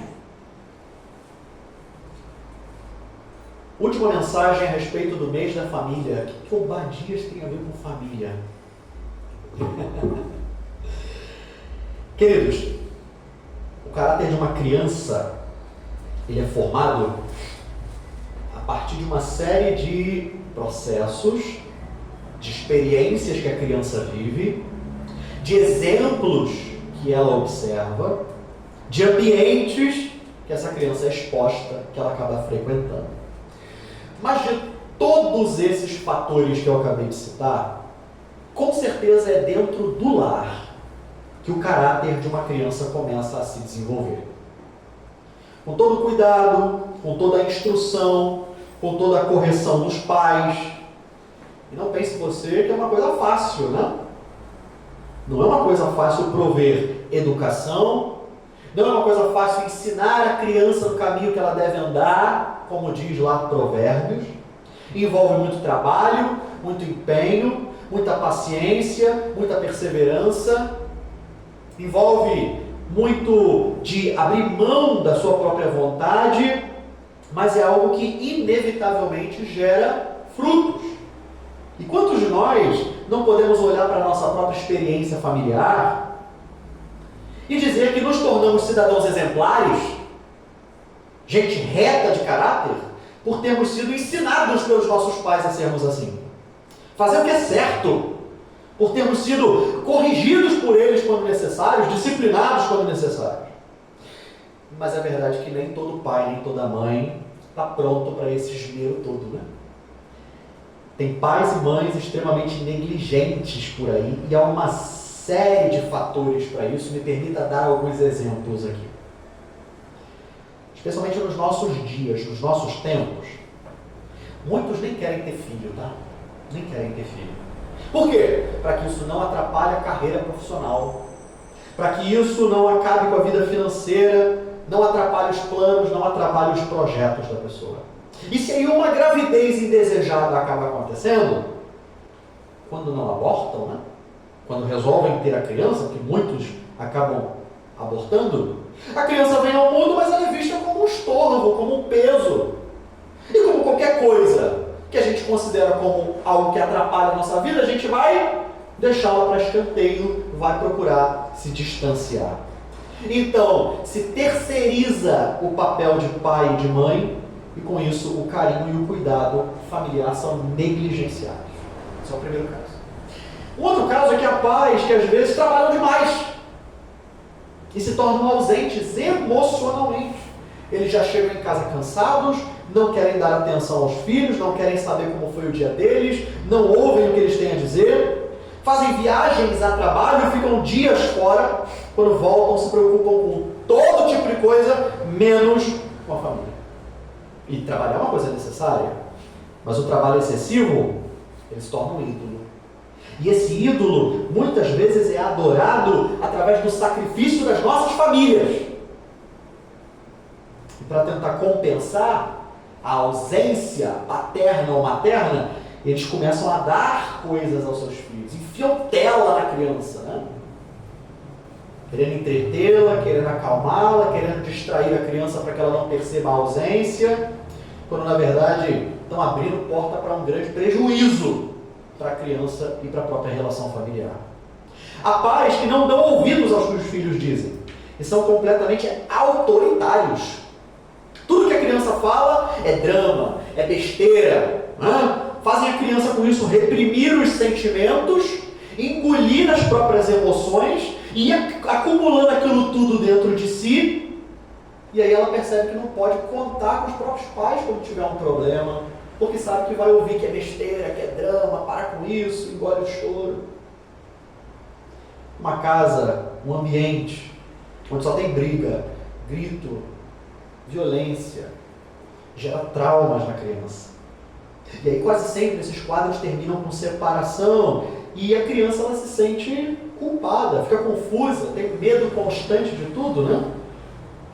Última mensagem a respeito do mês da família. Que bobadias tem a ver com família? Queridos, o caráter de uma criança, ele é formado a partir de uma série de processos, de experiências que a criança vive, de exemplos que ela observa, de ambientes que essa criança é exposta, que ela acaba frequentando. Mas de todos esses fatores que eu acabei de citar, com certeza é dentro do lar que o caráter de uma criança começa a se desenvolver. Com todo o cuidado, com toda a instrução, com toda a correção dos pais. E não pense você que é uma coisa fácil, né? Não é uma coisa fácil prover educação, não é uma coisa fácil ensinar a criança no caminho que ela deve andar, como diz lá Provérbios. Envolve muito trabalho, muito empenho, muita paciência, muita perseverança. Envolve muito de abrir mão da sua própria vontade, mas é algo que inevitavelmente gera frutos. E quantos de nós não podemos olhar para a nossa própria experiência familiar e dizer que nos tornamos cidadãos exemplares, gente reta de caráter, por termos sido ensinados pelos nossos pais a sermos assim? Fazer o que é certo, por termos sido corrigidos por eles quando necessários, disciplinados quando necessários. Mas é verdade que nem todo pai, nem toda mãe está pronto para esse esmero todo, né? Tem pais e mães extremamente negligentes por aí, e há uma série de fatores para isso. Me permita dar alguns exemplos aqui. especialmente nos nossos dias, nos nossos tempos, muitos nem querem ter filho, tá? Nem querem ter filho. Por quê? Para que isso não atrapalhe a carreira profissional, para que isso não acabe com a vida financeira, não atrapalhe os planos, não atrapalhe os projetos da pessoa. E se aí uma gravidez indesejada acaba acontecendo, quando não abortam, né? Quando resolvem ter a criança, que muitos acabam abortando, a criança vem ao mundo, mas ela é vista como um estorvo, como um peso. E como qualquer coisa que a gente considera como algo que atrapalha a nossa vida, a gente vai deixá-la para escanteio, vai procurar se distanciar. Então, se terceiriza o papel de pai e de mãe, e com isso o carinho e o cuidado familiar são negligenciados. Esse é o primeiro caso. Um outro caso é que há pais que às vezes trabalham demais e se tornam ausentes emocionalmente. Eles já chegam em casa cansados, não querem dar atenção aos filhos, não querem saber como foi o dia deles, não ouvem o que eles têm a dizer, fazem viagens a trabalho, ficam dias fora, quando voltam se preocupam com todo tipo de coisa, menos com a família. E trabalhar é uma coisa necessária, mas o trabalho excessivo, ele se torna um ídolo. E esse ídolo, muitas vezes, é adorado através do sacrifício das nossas famílias. E para tentar compensar a ausência paterna ou materna, eles começam a dar coisas aos seus filhos, enfiam tela na criança, né? Querendo entretê-la, querendo acalmá-la, querendo distrair a criança para que ela não perceba a ausência, quando na verdade estão abrindo porta para um grande prejuízo para a criança e para a própria relação familiar. Há pais que não dão ouvidos aos que os filhos dizem e são completamente autoritários. Tudo que a criança fala é drama, é besteira, né? Fazem a criança com isso reprimir os sentimentos, engolir as próprias emoções e acumulando aquilo tudo dentro de si. E aí ela percebe que não pode contar com os próprios pais quando tiver um problema, porque sabe que vai ouvir que é besteira, que é drama, para com isso, engole o choro. Uma casa, um ambiente onde só tem briga, grito, violência, gera traumas na criança. E aí quase sempre esses quadros terminam com separação e a criança ela se sente culpada, fica confusa, tem medo constante de tudo, né?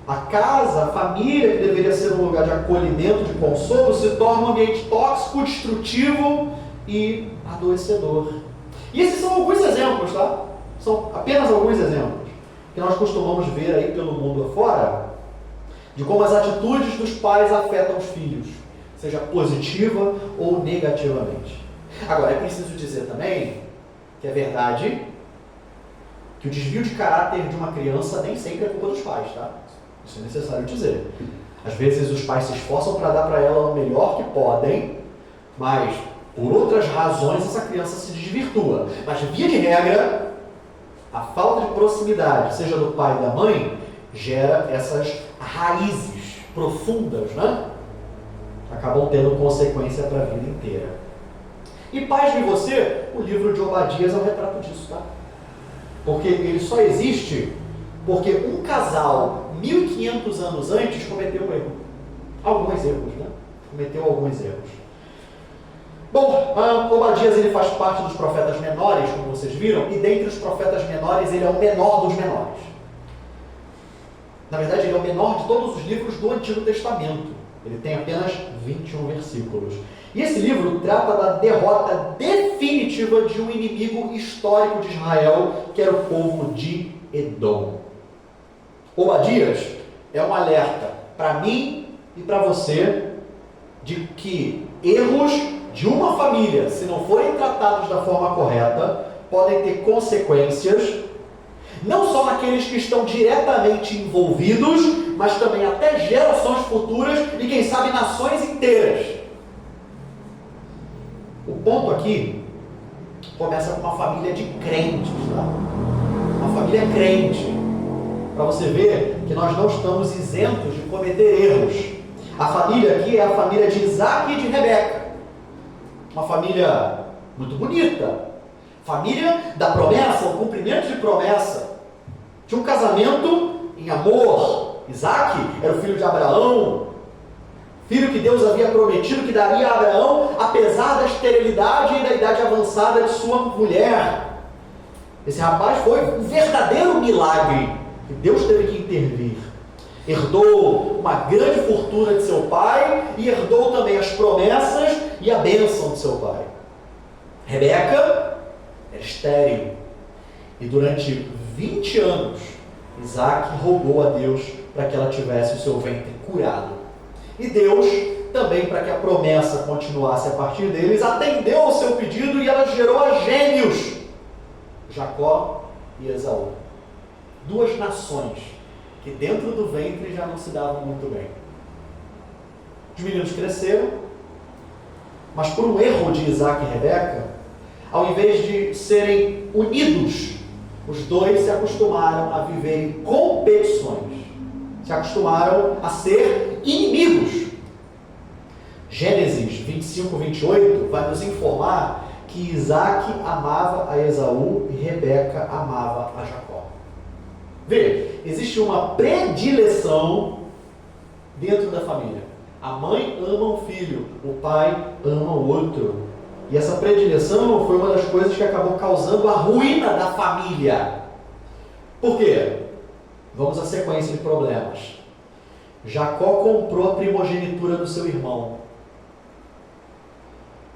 A casa, a família, que deveria ser um lugar de acolhimento, de consolo, se torna um ambiente tóxico, destrutivo e adoecedor. E esses são alguns exemplos, tá? São apenas alguns exemplos que nós costumamos ver aí pelo mundo afora, de como as atitudes dos pais afetam os filhos, seja positiva ou negativamente. Agora, é preciso dizer também que é verdade que o desvio de caráter de uma criança nem sempre é culpa dos pais, tá? Isso é necessário dizer. Às vezes os pais se esforçam para dar para ela o melhor que podem, mas por outras razões essa criança se desvirtua. Mas via de regra, a falta de proximidade, seja do pai e da mãe, gera essas raízes profundas, né? Acabam tendo consequência para a vida inteira. E pasme você, o livro de Obadias é um retrato disso, tá? Porque ele só existe porque um casal, 1500 anos antes, cometeu um erro. Alguns erros, né? Cometeu alguns erros. Bom, Obadias ele faz parte dos profetas menores, como vocês viram, e dentre os profetas menores, ele é o menor dos menores. Na verdade, ele é o menor de todos os livros do Antigo Testamento. Ele tem apenas 21 versículos. E esse livro trata da derrota definitiva de um inimigo histórico de Israel, que era o povo de Edom. Obadias é um alerta para mim e para você de que erros de uma família, se não forem tratados da forma correta, podem ter consequências, não só naqueles que estão diretamente envolvidos, mas também até gerações futuras e, quem sabe, nações inteiras. O ponto aqui começa com uma família de crentes, tá? Uma família crente. Para você ver que nós não estamos isentos de cometer erros. A família aqui é a família de Isaac e de Rebeca. Uma família muito bonita. Família da promessa, o cumprimento de promessa. De um casamento em amor, Isaac era o filho de Abraão, filho que Deus havia prometido que daria a Abraão, apesar da esterilidade e da idade avançada de sua mulher. Esse rapaz foi um verdadeiro milagre, que Deus teve que intervir. Herdou uma grande fortuna de seu pai e herdou também as promessas e a bênção de seu pai. Rebeca era estéril e durante 20 anos Isaac rogou a Deus para que ela tivesse o seu ventre curado. E Deus, também para que a promessa continuasse a partir deles, atendeu ao seu pedido e ela gerou a gêmeos, Jacó e Esaú. Duas nações que dentro do ventre já não se davam muito bem. Os meninos cresceram, mas por um erro de Isaac e Rebeca, ao invés de serem unidos, os dois se acostumaram a viver em competições, se acostumaram a ser inimigos. Gênesis 25, 28 vai nos informar que Isaac amava a Esaú e Rebeca amava a Jacó. Veja, existe uma predileção dentro da família. A mãe ama um filho, o pai ama o outro. E essa predileção foi uma das coisas que acabou causando a ruína da família. Por quê? Vamos à sequência de problemas. Jacó comprou a primogenitura do seu irmão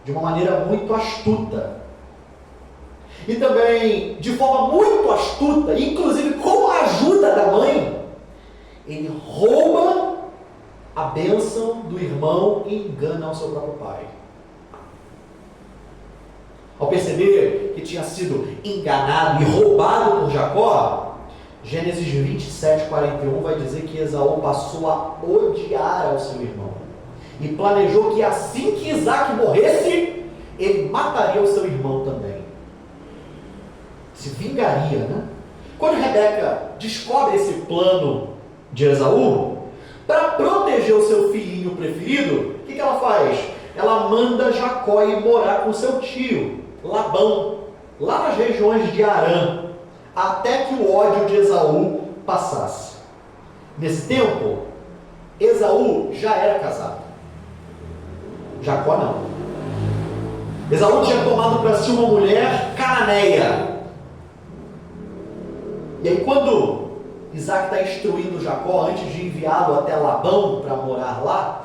de uma maneira muito astuta. E também, de forma muito astuta, inclusive com a ajuda da mãe, ele rouba a bênção do irmão e engana o seu próprio pai. Ao perceber que tinha sido enganado e roubado por Jacó, Gênesis 27, 41 vai dizer que Esaú passou a odiar ao seu irmão e planejou que assim que Isaac morresse, ele mataria o seu irmão também. Se vingaria, né? Quando Rebeca descobre esse plano de Esaú, para proteger o seu filhinho preferido, o que ela faz? Ela manda Jacó ir morar com seu tio, Labão, lá nas regiões de Arã, até que o ódio de Esaú passasse. Nesse tempo, Esaú já era casado. Jacó não. Esaú tinha tomado para si uma mulher cananeia. E aí quando Isaac está instruindo Jacó, antes de enviá-lo até Labão para morar lá,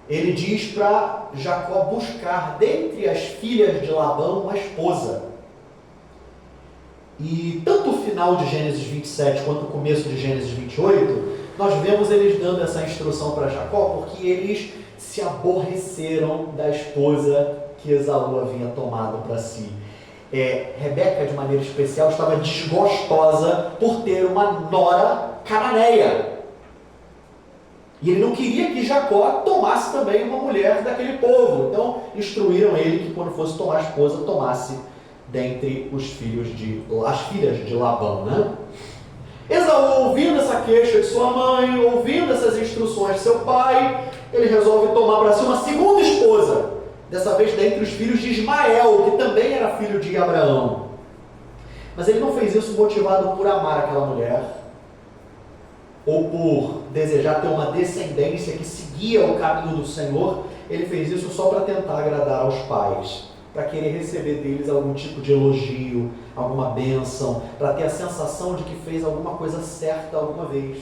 ele diz para Jacó buscar dentre as filhas de Labão uma esposa. E tanto o final de Gênesis 27 quanto o começo de Gênesis 28, nós vemos eles dando essa instrução para Jacó, porque eles se aborreceram da esposa que Esaú havia tomado para si. Rebeca, de maneira especial, estava desgostosa por ter uma nora cananeia. E ele não queria que Jacó tomasse também uma mulher daquele povo. Então, instruíram ele que quando fosse tomar a esposa, tomasse dentre as filhas de Labão, né? Esaú, ouvindo essa queixa de sua mãe, ouvindo essas instruções de seu pai, ele resolve tomar para si uma segunda esposa, dessa vez dentre os filhos de Ismael, que também era filho de Abraão. Mas ele não fez isso motivado por amar aquela mulher, ou por desejar ter uma descendência que seguia o caminho do Senhor. Ele fez isso só para tentar agradar aos pais, para querer receber deles algum tipo de elogio, alguma bênção, para ter a sensação de que fez alguma coisa certa alguma vez.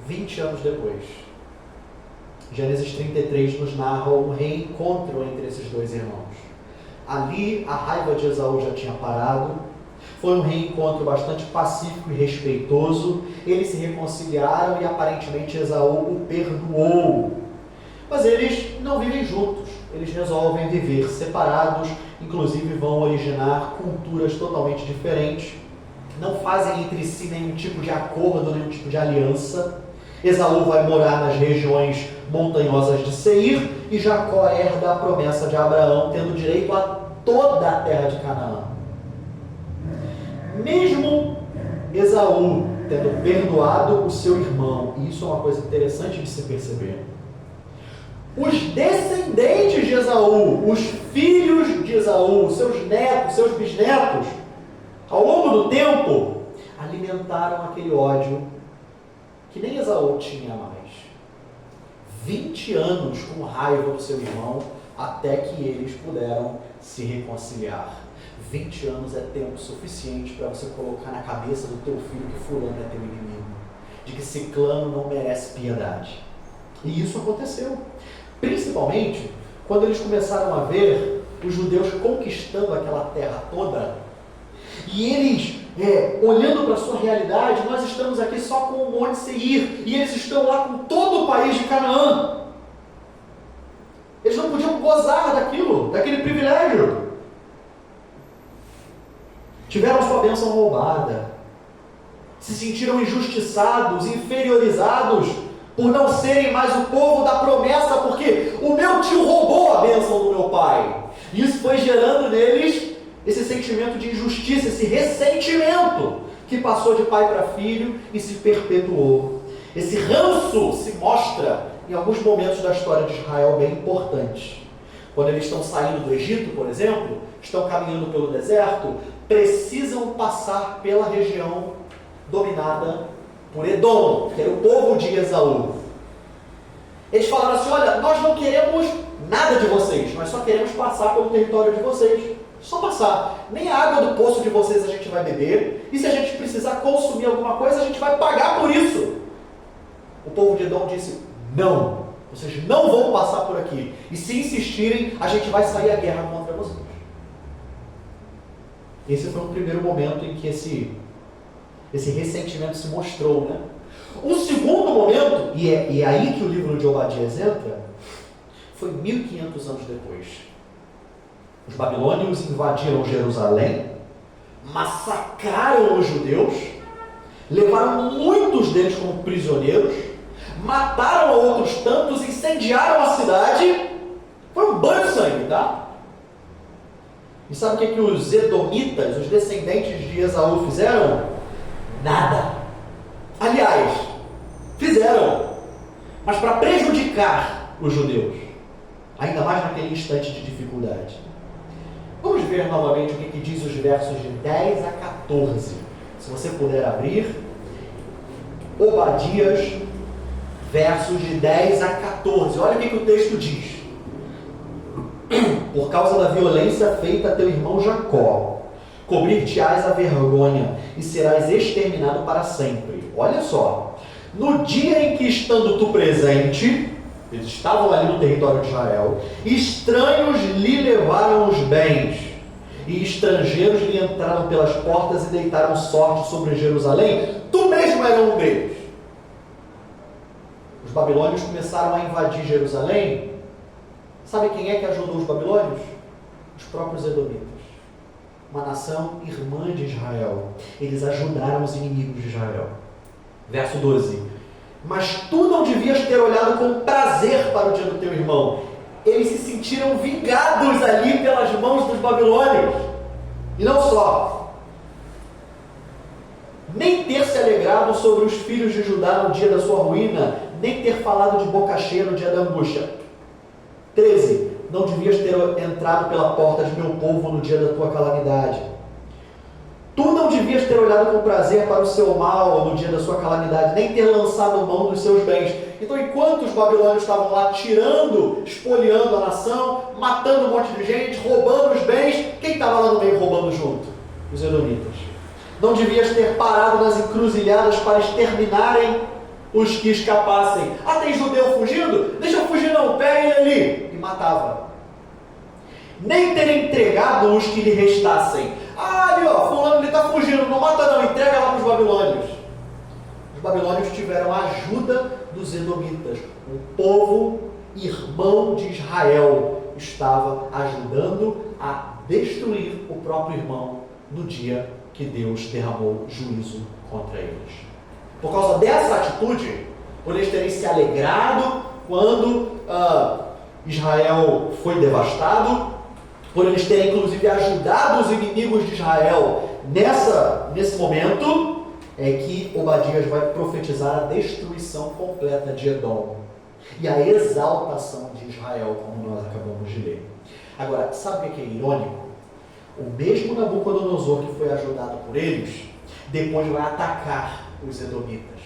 20 anos depois, Gênesis 33 nos narra um reencontro entre esses dois irmãos. Ali a raiva de Esaú já tinha parado, foi um reencontro bastante pacífico e respeitoso, eles se reconciliaram e aparentemente Esaú o perdoou. Mas eles não vivem juntos, eles resolvem viver separados, inclusive vão originar culturas totalmente diferentes, não fazem entre si nenhum tipo de acordo, nenhum tipo de aliança. Esaú vai morar nas regiões montanhosas de Seir e Jacó herda a promessa de Abraão, tendo direito a toda a terra de Canaã. Mesmo Esaú tendo perdoado o seu irmão, e isso é uma coisa interessante de se perceber, os descendentes de Esaú, os filhos de Esaú, seus netos, seus bisnetos, ao longo do tempo, alimentaram aquele ódio que nem Esaú tinha mais. 20 anos com raiva do seu irmão, até que eles puderam se reconciliar. 20 anos é tempo suficiente para você colocar na cabeça do teu filho que fulano é teu inimigo, de que ciclano não merece piedade. E isso aconteceu. Principalmente quando eles começaram a ver os judeus conquistando aquela terra toda, e eles olhando para a sua realidade, nós estamos aqui só com o Monte Seir, e eles estão lá com todo o país de Canaã. Eles não podiam gozar daquilo, daquele privilégio. Tiveram sua bênção roubada, se sentiram injustiçados, inferiorizados, por não serem mais o povo da promessa, porque o meu tio roubou a bênção do meu pai. E isso foi gerando neles esse sentimento de injustiça, esse ressentimento que passou de pai para filho e se perpetuou. Esse ranço se mostra em alguns momentos da história de Israel bem importantes. Quando eles estão saindo do Egito, por exemplo, estão caminhando pelo deserto, precisam passar pela região dominada por Edom, que era o povo de Esaú. Eles falaram assim: olha, nós não queremos nada de vocês, nós só queremos passar pelo território de vocês. Só passar. Nem a água do poço de vocês a gente vai beber, e se a gente precisar consumir alguma coisa, a gente vai pagar por isso. O povo de Edom disse: não, vocês não vão passar por aqui, e se insistirem, a gente vai sair à guerra contra vocês. Esse foi o primeiro momento em que esse ressentimento se mostrou, né? Um segundo momento, e é aí que o livro de Obadias entra, foi 1500 anos depois. Os babilônios invadiram Jerusalém, massacraram os judeus, levaram muitos deles como prisioneiros, mataram outros tantos, incendiaram a cidade. Foi um banho de sangue, tá? E sabe o que os edomitas, os descendentes de Esaú, fizeram? Nada. Aliás, fizeram, mas para prejudicar os judeus, ainda mais naquele instante de dificuldade. Vamos ver novamente o que diz os versos de 10 a 14. Se você puder abrir, Obadias, versos de 10 a 14. Olha o que o texto diz. Por causa da violência feita a teu irmão Jacó, cobrir-te-ás a vergonha e serás exterminado para sempre. Olha só. No dia em que, estando tu presente, eles estavam ali no território de Israel, estranhos lhe levaram os bens, e estrangeiros lhe entraram pelas portas e deitaram sorte sobre Jerusalém. Tu mesmo era um deles. Os babilônios começaram a invadir Jerusalém. Sabe quem é que ajudou os babilônios? Os próprios edomitas, uma nação irmã de Israel. Eles ajudaram os inimigos de Israel. Verso 12. Mas tu não devias ter olhado com prazer para o dia do teu irmão. Eles se sentiram vingados ali pelas mãos dos babilônios. E não só. Nem ter se alegrado sobre os filhos de Judá no dia da sua ruína, nem ter falado de boca cheia no dia da angústia. 13. Não devias ter entrado pela porta de meu povo no dia da tua calamidade. Tu não devias ter olhado com prazer para o seu mal no dia da sua calamidade, nem ter lançado mão dos seus bens. Então, enquanto os babilônios estavam lá tirando, espoliando a nação, matando um monte de gente, roubando os bens, quem estava lá no meio roubando junto? Os edomitas. Não devias ter parado nas encruzilhadas para exterminarem os que escapassem. Ah, tem judeu fugindo? Deixa eu fugir não, pega ele ali. E matava. Nem ter entregado os que lhe restassem. Ah, ali ó, fulano ele está fugindo, não mata não, entrega lá para os babilônios. Os babilônios tiveram a ajuda dos edomitas. O povo irmão de Israel estava ajudando a destruir o próprio irmão no dia que Deus derramou juízo contra eles. Por causa dessa atitude, por eles terem se alegrado quando Israel foi devastado, por eles terem inclusive ajudado os inimigos de Israel nesse momento, é que Obadias vai profetizar a destruição completa de Edom e a exaltação de Israel, como nós acabamos de ler. Agora, sabe o que é irônico? O mesmo Nabucodonosor que foi ajudado por eles depois vai atacar os edomitas.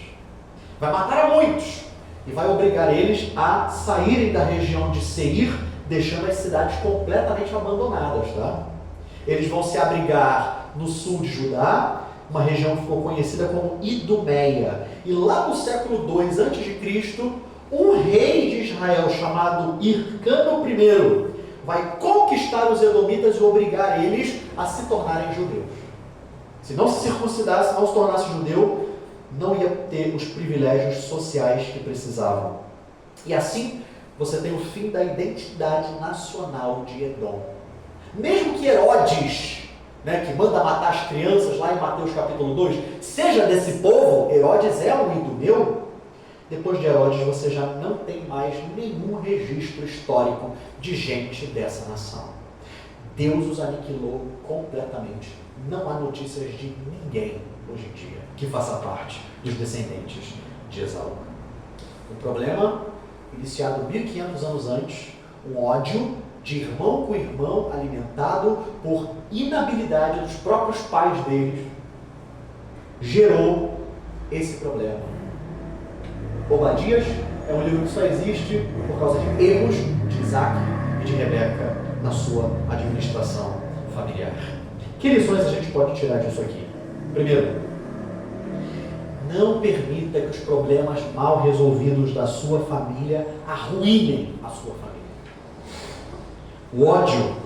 Vai matar a muitos e vai obrigar eles a saírem da região de Seir, deixando as cidades completamente abandonadas, tá? Eles vão se abrigar no sul de Judá, uma região que ficou conhecida como Idumeia. E lá no século II a.C., um rei de Israel chamado Hircano I vai conquistar os edomitas e obrigar eles a se tornarem judeus. Se não se circuncidasse, não se tornasse judeu, não ia ter os privilégios sociais que precisavam. E assim, você tem o fim da identidade nacional de Edom. Mesmo que Herodes, que manda matar as crianças lá em Mateus capítulo 2, seja desse povo, Herodes é um idumeu, depois de Herodes você já não tem mais nenhum registro histórico de gente dessa nação. Deus os aniquilou completamente. Não há notícias de ninguém hoje em dia que faça parte dos descendentes de Esaú. O problema, iniciado 1500 anos antes, um ódio de irmão com irmão, alimentado por inabilidade dos próprios pais deles, gerou esse problema. Obadias é um livro que só existe por causa de erros de Isaac e de Rebeca na sua administração familiar. Que lições a gente pode tirar disso aqui? Primeiro, não permita que os problemas mal resolvidos da sua família arruinem a sua família. O ódio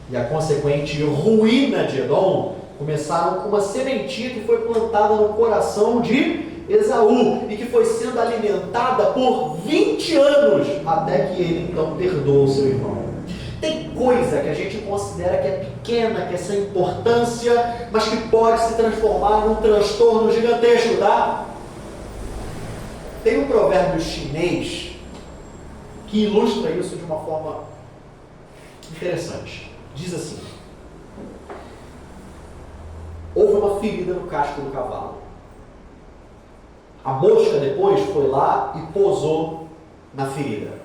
e a consequente ruína de Edom começaram com uma sementinha que foi plantada no coração de Esaú e que foi sendo alimentada por 20 anos até que ele então perdoou seu irmão. Tem coisa que a gente considera que é pequena, que é sem importância, mas que pode se transformar num transtorno gigantesco, tá? Tem um provérbio chinês que ilustra isso de uma forma interessante. Diz assim: houve uma ferida no casco do cavalo. A mosca depois foi lá e pousou na ferida.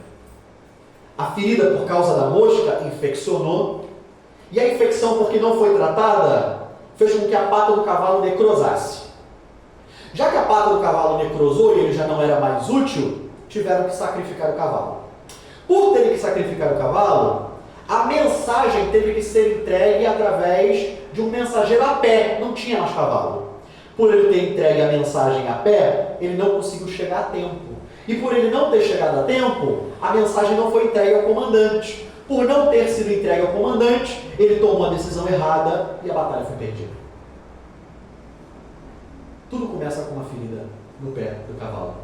A ferida, por causa da mosca, infeccionou. E a infecção, porque não foi tratada, fez com que a pata do cavalo necrosasse. Já que a pata do cavalo necrosou e ele já não era mais útil, tiveram que sacrificar o cavalo. Por terem que sacrificar o cavalo, a mensagem teve que ser entregue através de um mensageiro a pé. Não tinha mais cavalo. Por ele ter entregue a mensagem a pé, ele não conseguiu chegar a tempo. E por ele não ter chegado a tempo, a mensagem não foi entregue ao comandante. Por não ter sido entregue ao comandante, ele tomou a decisão errada e a batalha foi perdida. Tudo começa com uma ferida no pé do cavalo.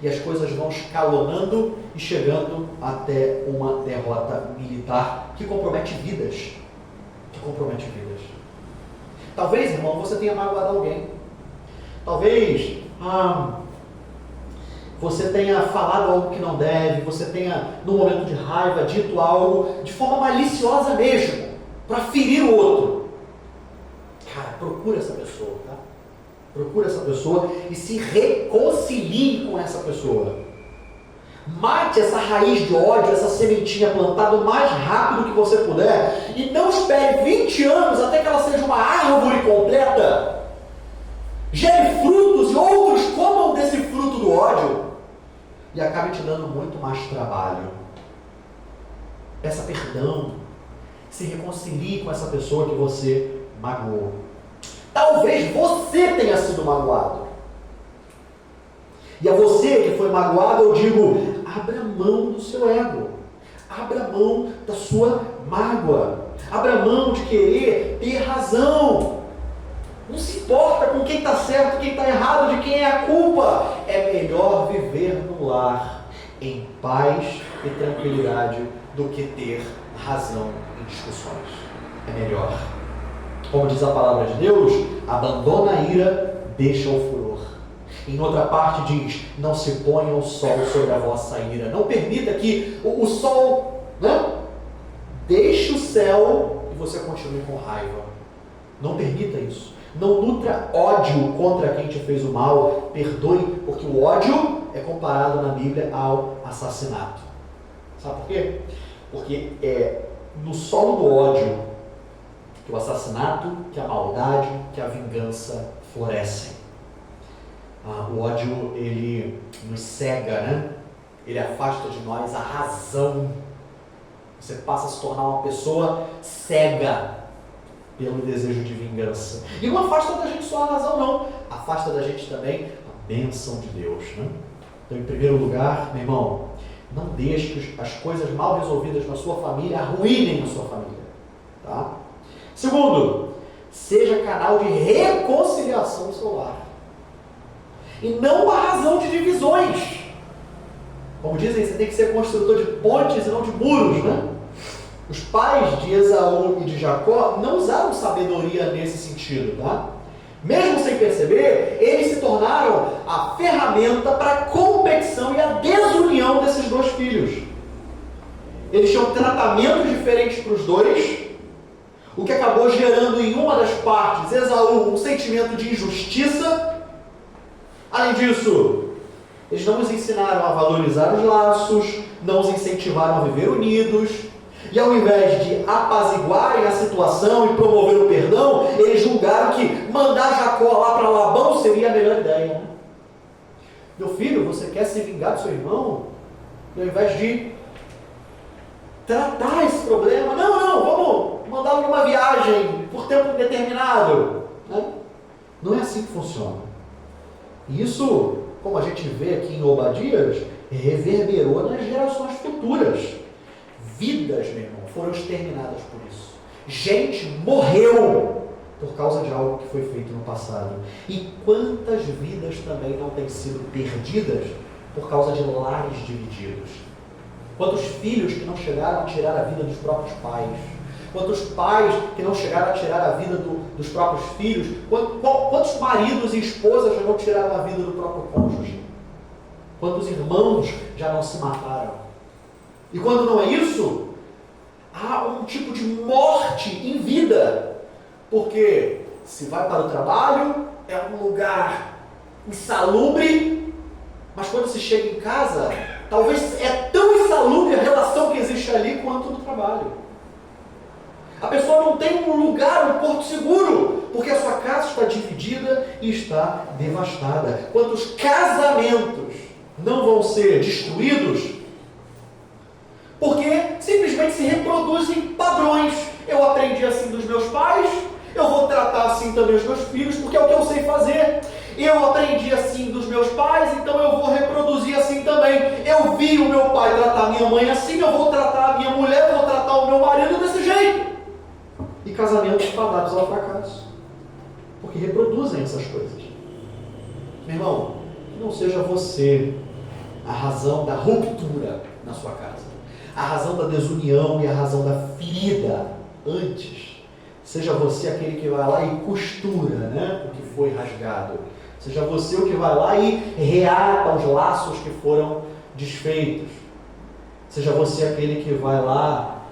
E as coisas vão escalonando e chegando até uma derrota militar que compromete vidas. Talvez, irmão, você tenha magoado alguém. Talvez você tenha falado algo que não deve, você tenha, no momento de raiva, dito algo de forma maliciosa mesmo, para ferir o outro. Cara, procura essa pessoa, tá? Procura essa pessoa e se reconcilie com essa pessoa. Mate essa raiz de ódio, essa sementinha plantada o mais rápido que você puder e não espere 20 anos até que ela seja uma árvore completa. Gere frutos e outros comam desse fruto do ódio e acabe te dando muito mais trabalho. Peça perdão. Se reconcilie com essa pessoa que você magoou. Talvez você tenha sido magoado. E a você que foi magoado, eu digo, abra mão do seu ego. Abra mão da sua mágoa. Abra mão de querer ter razão. Não se importa com quem está certo, quem está errado, de quem é a culpa. É melhor viver no lar, em paz e tranquilidade, do que ter razão em discussões. É melhor. Como diz a palavra de Deus, abandona a ira, deixa o furor. Em outra parte diz, não se ponha o sol sobre a vossa ira. Não permita que o sol, deixe o céu e você continue com raiva. Não permita isso. Não nutra ódio contra quem te fez o mal. Perdoe, porque o ódio é comparado na Bíblia ao assassinato. Sabe por quê? Porque é no solo do ódio que o assassinato, que a maldade, que a vingança florescem. O ódio, ele nos cega, né? Ele afasta de nós a razão. Você passa a se tornar uma pessoa cega pelo desejo de vingança. E não afasta da gente só a razão, não. Afasta da gente também a bênção de Deus, né? Então, em primeiro lugar, meu irmão, não deixe que as coisas mal resolvidas na sua família arruinem a sua família. Tá? Segundo, seja canal de reconciliação no seu lar. E não a razão de divisões. Como dizem, você tem que ser construtor de pontes e não de muros, né? Os pais de Esaú e de Jacó não usaram sabedoria nesse sentido, tá? Mesmo sem perceber, eles se tornaram a ferramenta para a competição e a desunião desses dois filhos. Eles tinham tratamentos diferentes para os dois, o que acabou gerando em uma das partes, Esaú, um sentimento de injustiça. Além disso, eles não os ensinaram a valorizar os laços, não os incentivaram a viver unidos, e ao invés de apaziguarem a situação e promover o perdão, eles julgaram que mandar Jacó lá para Labão seria a melhor ideia. Né? Meu filho, você quer se vingar do seu irmão? E ao invés de tratar esse problema, não, vamos mandá-lo numa viagem por tempo determinado. Né? Não é assim que funciona. Isso, como a gente vê aqui em Obadias, reverberou nas gerações futuras. Vidas, meu irmão, foram exterminadas por isso. Gente morreu por causa de algo que foi feito no passado. E quantas vidas também não têm sido perdidas por causa de lares divididos? Quantos filhos que não chegaram a tirar a vida dos próprios pais? Quantos pais que não chegaram a tirar a vida dos próprios filhos? Quantos maridos e esposas já não tiraram a vida do próprio cônjuge? Quantos irmãos já não se mataram? E quando não é isso, há um tipo de morte em vida. Porque se vai para o trabalho, é um lugar insalubre, mas quando se chega em casa, talvez é tão insalubre a relação que existe ali quanto no trabalho. A pessoa não tem um lugar, um porto seguro, porque a sua casa está dividida e está devastada. Quantos casamentos não vão ser destruídos porque simplesmente se reproduzem padrões. Eu aprendi assim dos meus pais, eu vou tratar assim também os meus filhos, porque é o que eu sei fazer. Eu aprendi assim dos meus pais, então eu vou reproduzir assim também. Eu vi o meu pai tratar a minha mãe assim, eu vou tratar a minha mulher, eu vou tratar o meu marido desse jeito. E casamentos fadados ao fracasso, porque reproduzem essas coisas. Meu irmão, que não seja você a razão da ruptura na sua casa, a razão da desunião e a razão da ferida antes. Seja você aquele que vai lá e costura, né, o que foi rasgado. Seja você o que vai lá e reata os laços que foram desfeitos. Seja você aquele que vai lá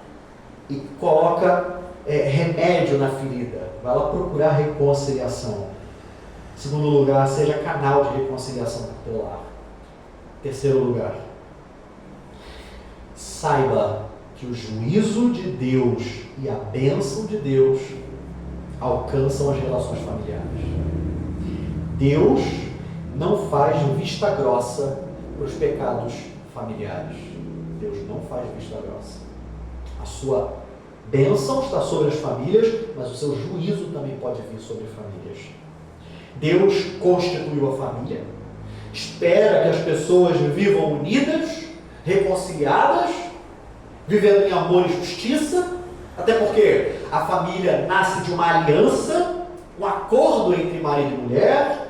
e coloca remédio na ferida. Vai lá procurar reconciliação. Segundo lugar, seja canal de reconciliação pelo lar. Terceiro lugar, saiba que o juízo de Deus e a bênção de Deus alcançam as relações familiares. Deus não faz vista grossa para os pecados familiares. Deus não faz vista grossa. A sua bênção está sobre as famílias, mas o seu juízo também pode vir sobre famílias. Deus constituiu a família, espera que as pessoas vivam unidas, reconciliadas, vivendo em amor e justiça, até porque a família nasce de uma aliança, um acordo entre marido e mulher,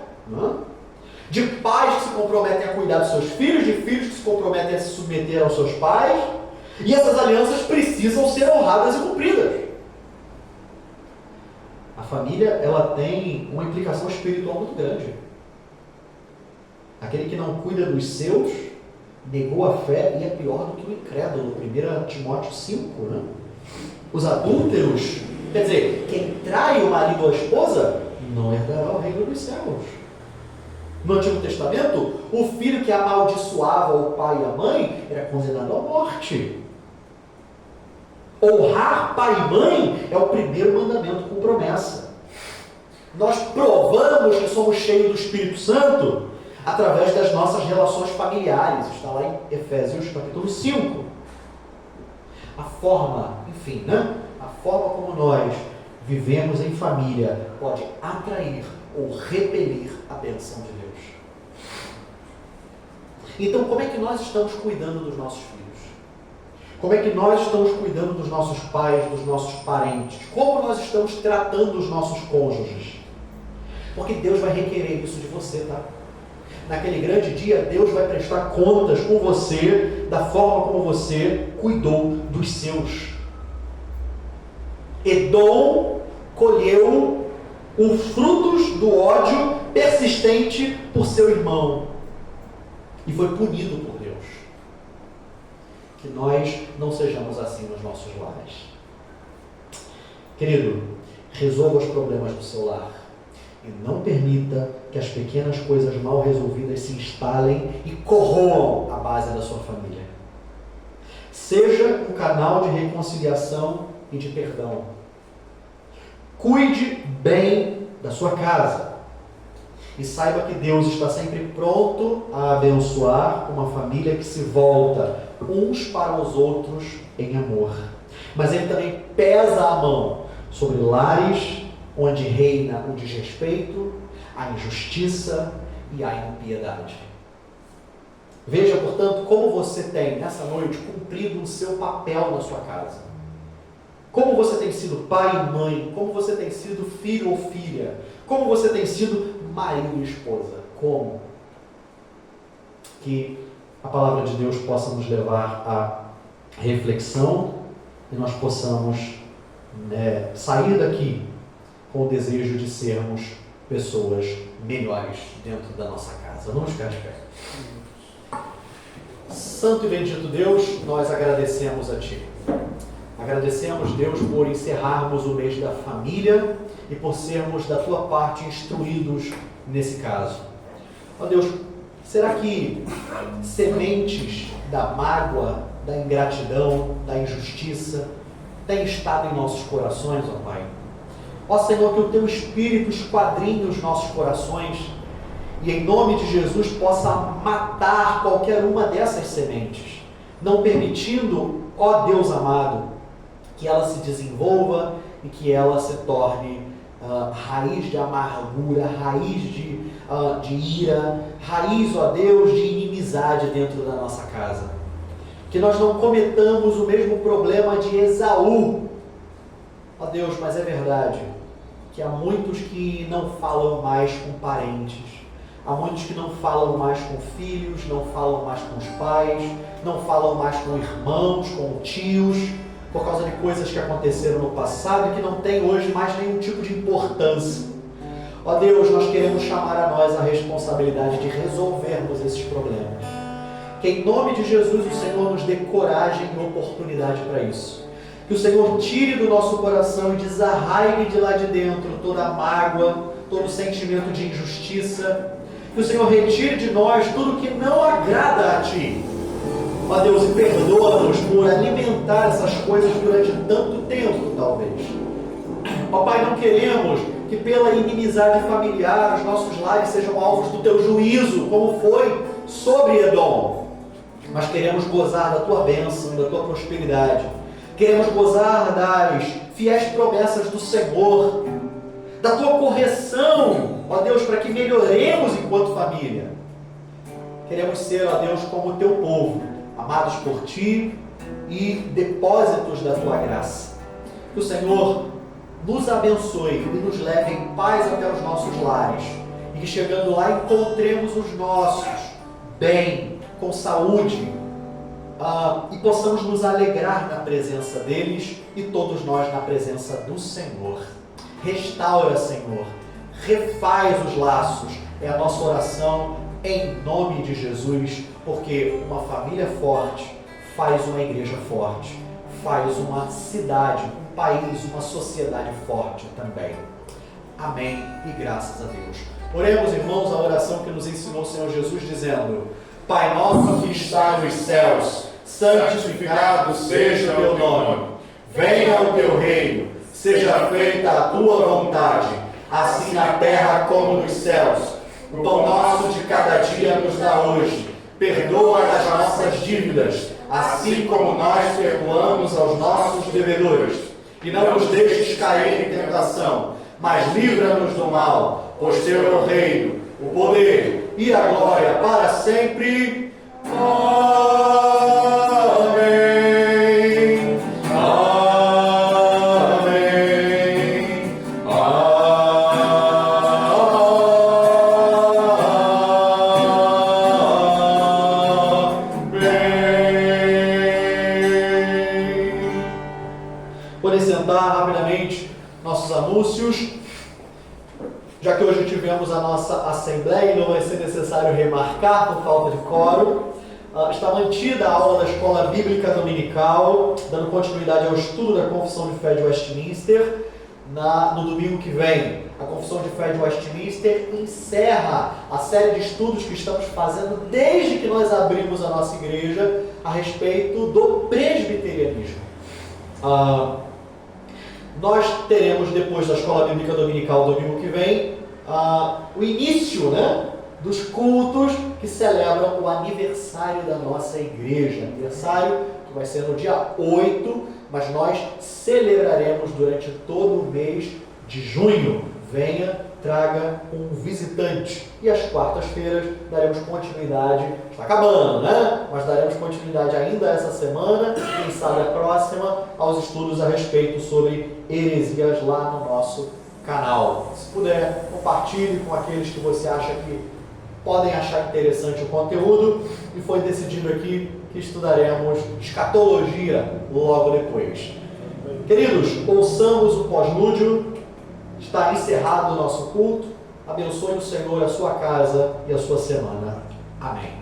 de pais que se comprometem a cuidar dos seus filhos, de filhos que se comprometem a se submeter aos seus pais, e essas alianças precisam ser honradas e cumpridas. A família, ela tem uma implicação espiritual muito grande. Aquele que não cuida dos seus negou a fé e é pior do que o incrédulo. 1 Timóteo 5, né? Os adúlteros, quer dizer, quem trai o marido ou a esposa, não herdará o reino dos céus. No Antigo Testamento, o filho que amaldiçoava o pai e a mãe era condenado à morte. Honrar pai e mãe é o primeiro mandamento com promessa. Nós provamos que somos cheios do Espírito Santo através das nossas relações familiares. Está lá em Efésios capítulo 5. A forma, enfim, né? A forma como nós vivemos em família pode atrair ou repelir a bênção de Deus. Então, como é que nós estamos cuidando dos nossos filhos? Como é que nós estamos cuidando dos nossos pais, dos nossos parentes? Como nós estamos tratando os nossos cônjuges? Porque Deus vai requerer isso de você, tá? Naquele grande dia, Deus vai prestar contas com você da forma como você cuidou dos seus. Edom colheu os frutos do ódio persistente por seu irmão e foi punido por Deus. Que nós não sejamos assim nos nossos lares. Querido, resolva os problemas do seu lar e não permita que as pequenas coisas mal resolvidas se instalem e corroam a base da sua família. Seja um canal de reconciliação e de perdão. Cuide bem da sua casa. E saiba que Deus está sempre pronto a abençoar uma família que se volta uns para os outros em amor. Mas Ele também pesa a mão sobre lares onde reina o desrespeito, a injustiça e a impiedade. Veja, portanto, como você tem, nessa noite, cumprido o seu papel na sua casa. Como você tem sido pai e mãe, como você tem sido filho ou filha, como você tem sido marido e esposa. Como? Que a palavra de Deus possa nos levar à reflexão e nós possamos sair daqui com o desejo de sermos pessoas melhores dentro da nossa casa. Vamos ficar de pé. Santo e bendito Deus, nós agradecemos a Ti. Agradecemos, Deus, por encerrarmos o mês da família e por sermos da Tua parte instruídos nesse caso. Ó Deus, será que sementes da mágoa, da ingratidão, da injustiça têm estado em nossos corações, ó Pai? Ó Senhor, que o Teu Espírito esquadrinhe os nossos corações e em nome de Jesus possa matar qualquer uma dessas sementes, não permitindo, ó Deus amado, que ela se desenvolva e que ela se torne raiz de amargura, raiz de ira, raiz, ó Deus, de inimizade dentro da nossa casa. Que nós não cometamos o mesmo problema de Esaú. Ó Deus, mas é verdade que há muitos que não falam mais com parentes, há muitos que não falam mais com filhos, não falam mais com os pais, não falam mais com irmãos, com tios, por causa de coisas que aconteceram no passado e que não tem hoje mais nenhum tipo de importância. Ó Deus, nós queremos chamar a nós a responsabilidade de resolvermos esses problemas. Que em nome de Jesus o Senhor nos dê coragem e oportunidade para isso. Que o Senhor tire do nosso coração e desarraigue de lá de dentro toda a mágoa, todo o sentimento de injustiça. Que o Senhor retire de nós tudo que não agrada a Ti. Ó Deus, e perdoa-nos por alimentar essas coisas durante tanto tempo, talvez. Ó Pai, não queremos que pela inimizade familiar os nossos lares sejam alvos do Teu juízo, como foi sobre Edom. Mas queremos gozar da Tua bênção, da Tua prosperidade. Queremos gozar das fiéis promessas do Senhor, da Tua correção, ó Deus, para que melhoremos enquanto família. Queremos ser, ó Deus, como o Teu povo, amados por Ti e depósitos da Tua graça. Que o Senhor nos abençoe e nos leve em paz até os nossos lares. E que chegando lá encontremos os nossos bem, com saúde, e possamos nos alegrar na presença deles e todos nós na presença do Senhor. Restaura, Senhor. Refaz os laços. É a nossa oração em nome de Jesus, porque uma família forte faz uma igreja forte, faz uma cidade, um país, uma sociedade forte também. Amém e graças a Deus. Oremos, irmãos, a oração que nos ensinou o Senhor Jesus, dizendo: Pai nosso que está nos céus, santificado seja o Teu nome. Venha o Teu reino, seja feita a Tua vontade, assim na terra como nos céus. O pão nosso de cada dia nos dá hoje. Perdoa as nossas dívidas, assim como nós perdoamos aos nossos devedores. E não nos deixes cair em tentação, mas livra-nos do mal, pois teu é o reino, o poder e a glória para sempre. Amém. Amém. Amém. Podem sentar rapidamente nossos anúncios. Já que hoje tivemos a nossa assembleia e não vai ser necessário remarcar por falta de quórum, está mantida a aula da Escola Bíblica Dominical, dando continuidade ao estudo da Confissão de Fé de Westminster, no domingo que vem. A Confissão de Fé de Westminster encerra a série de estudos que estamos fazendo desde que nós abrimos a nossa igreja a respeito do presbiterianismo. Nós teremos, depois da Escola Bíblica Dominical, domingo que vem, o início, dos cultos que celebram o aniversário da nossa igreja. Aniversário que vai ser no dia 8, mas nós celebraremos durante todo o mês de junho. Venha, traga um visitante. E às quartas-feiras daremos continuidade, está acabando, mas daremos continuidade ainda essa semana, quem sabe a próxima, aos estudos a respeito sobre heresias lá no nosso canal. Se puder, compartilhe com aqueles que você acha que podem achar interessante o conteúdo. E foi decidido aqui que estudaremos escatologia logo depois. Queridos, ouçamos o pós-lúdio. Está encerrado o nosso culto. Abençoe o Senhor a sua casa e a sua semana. Amém.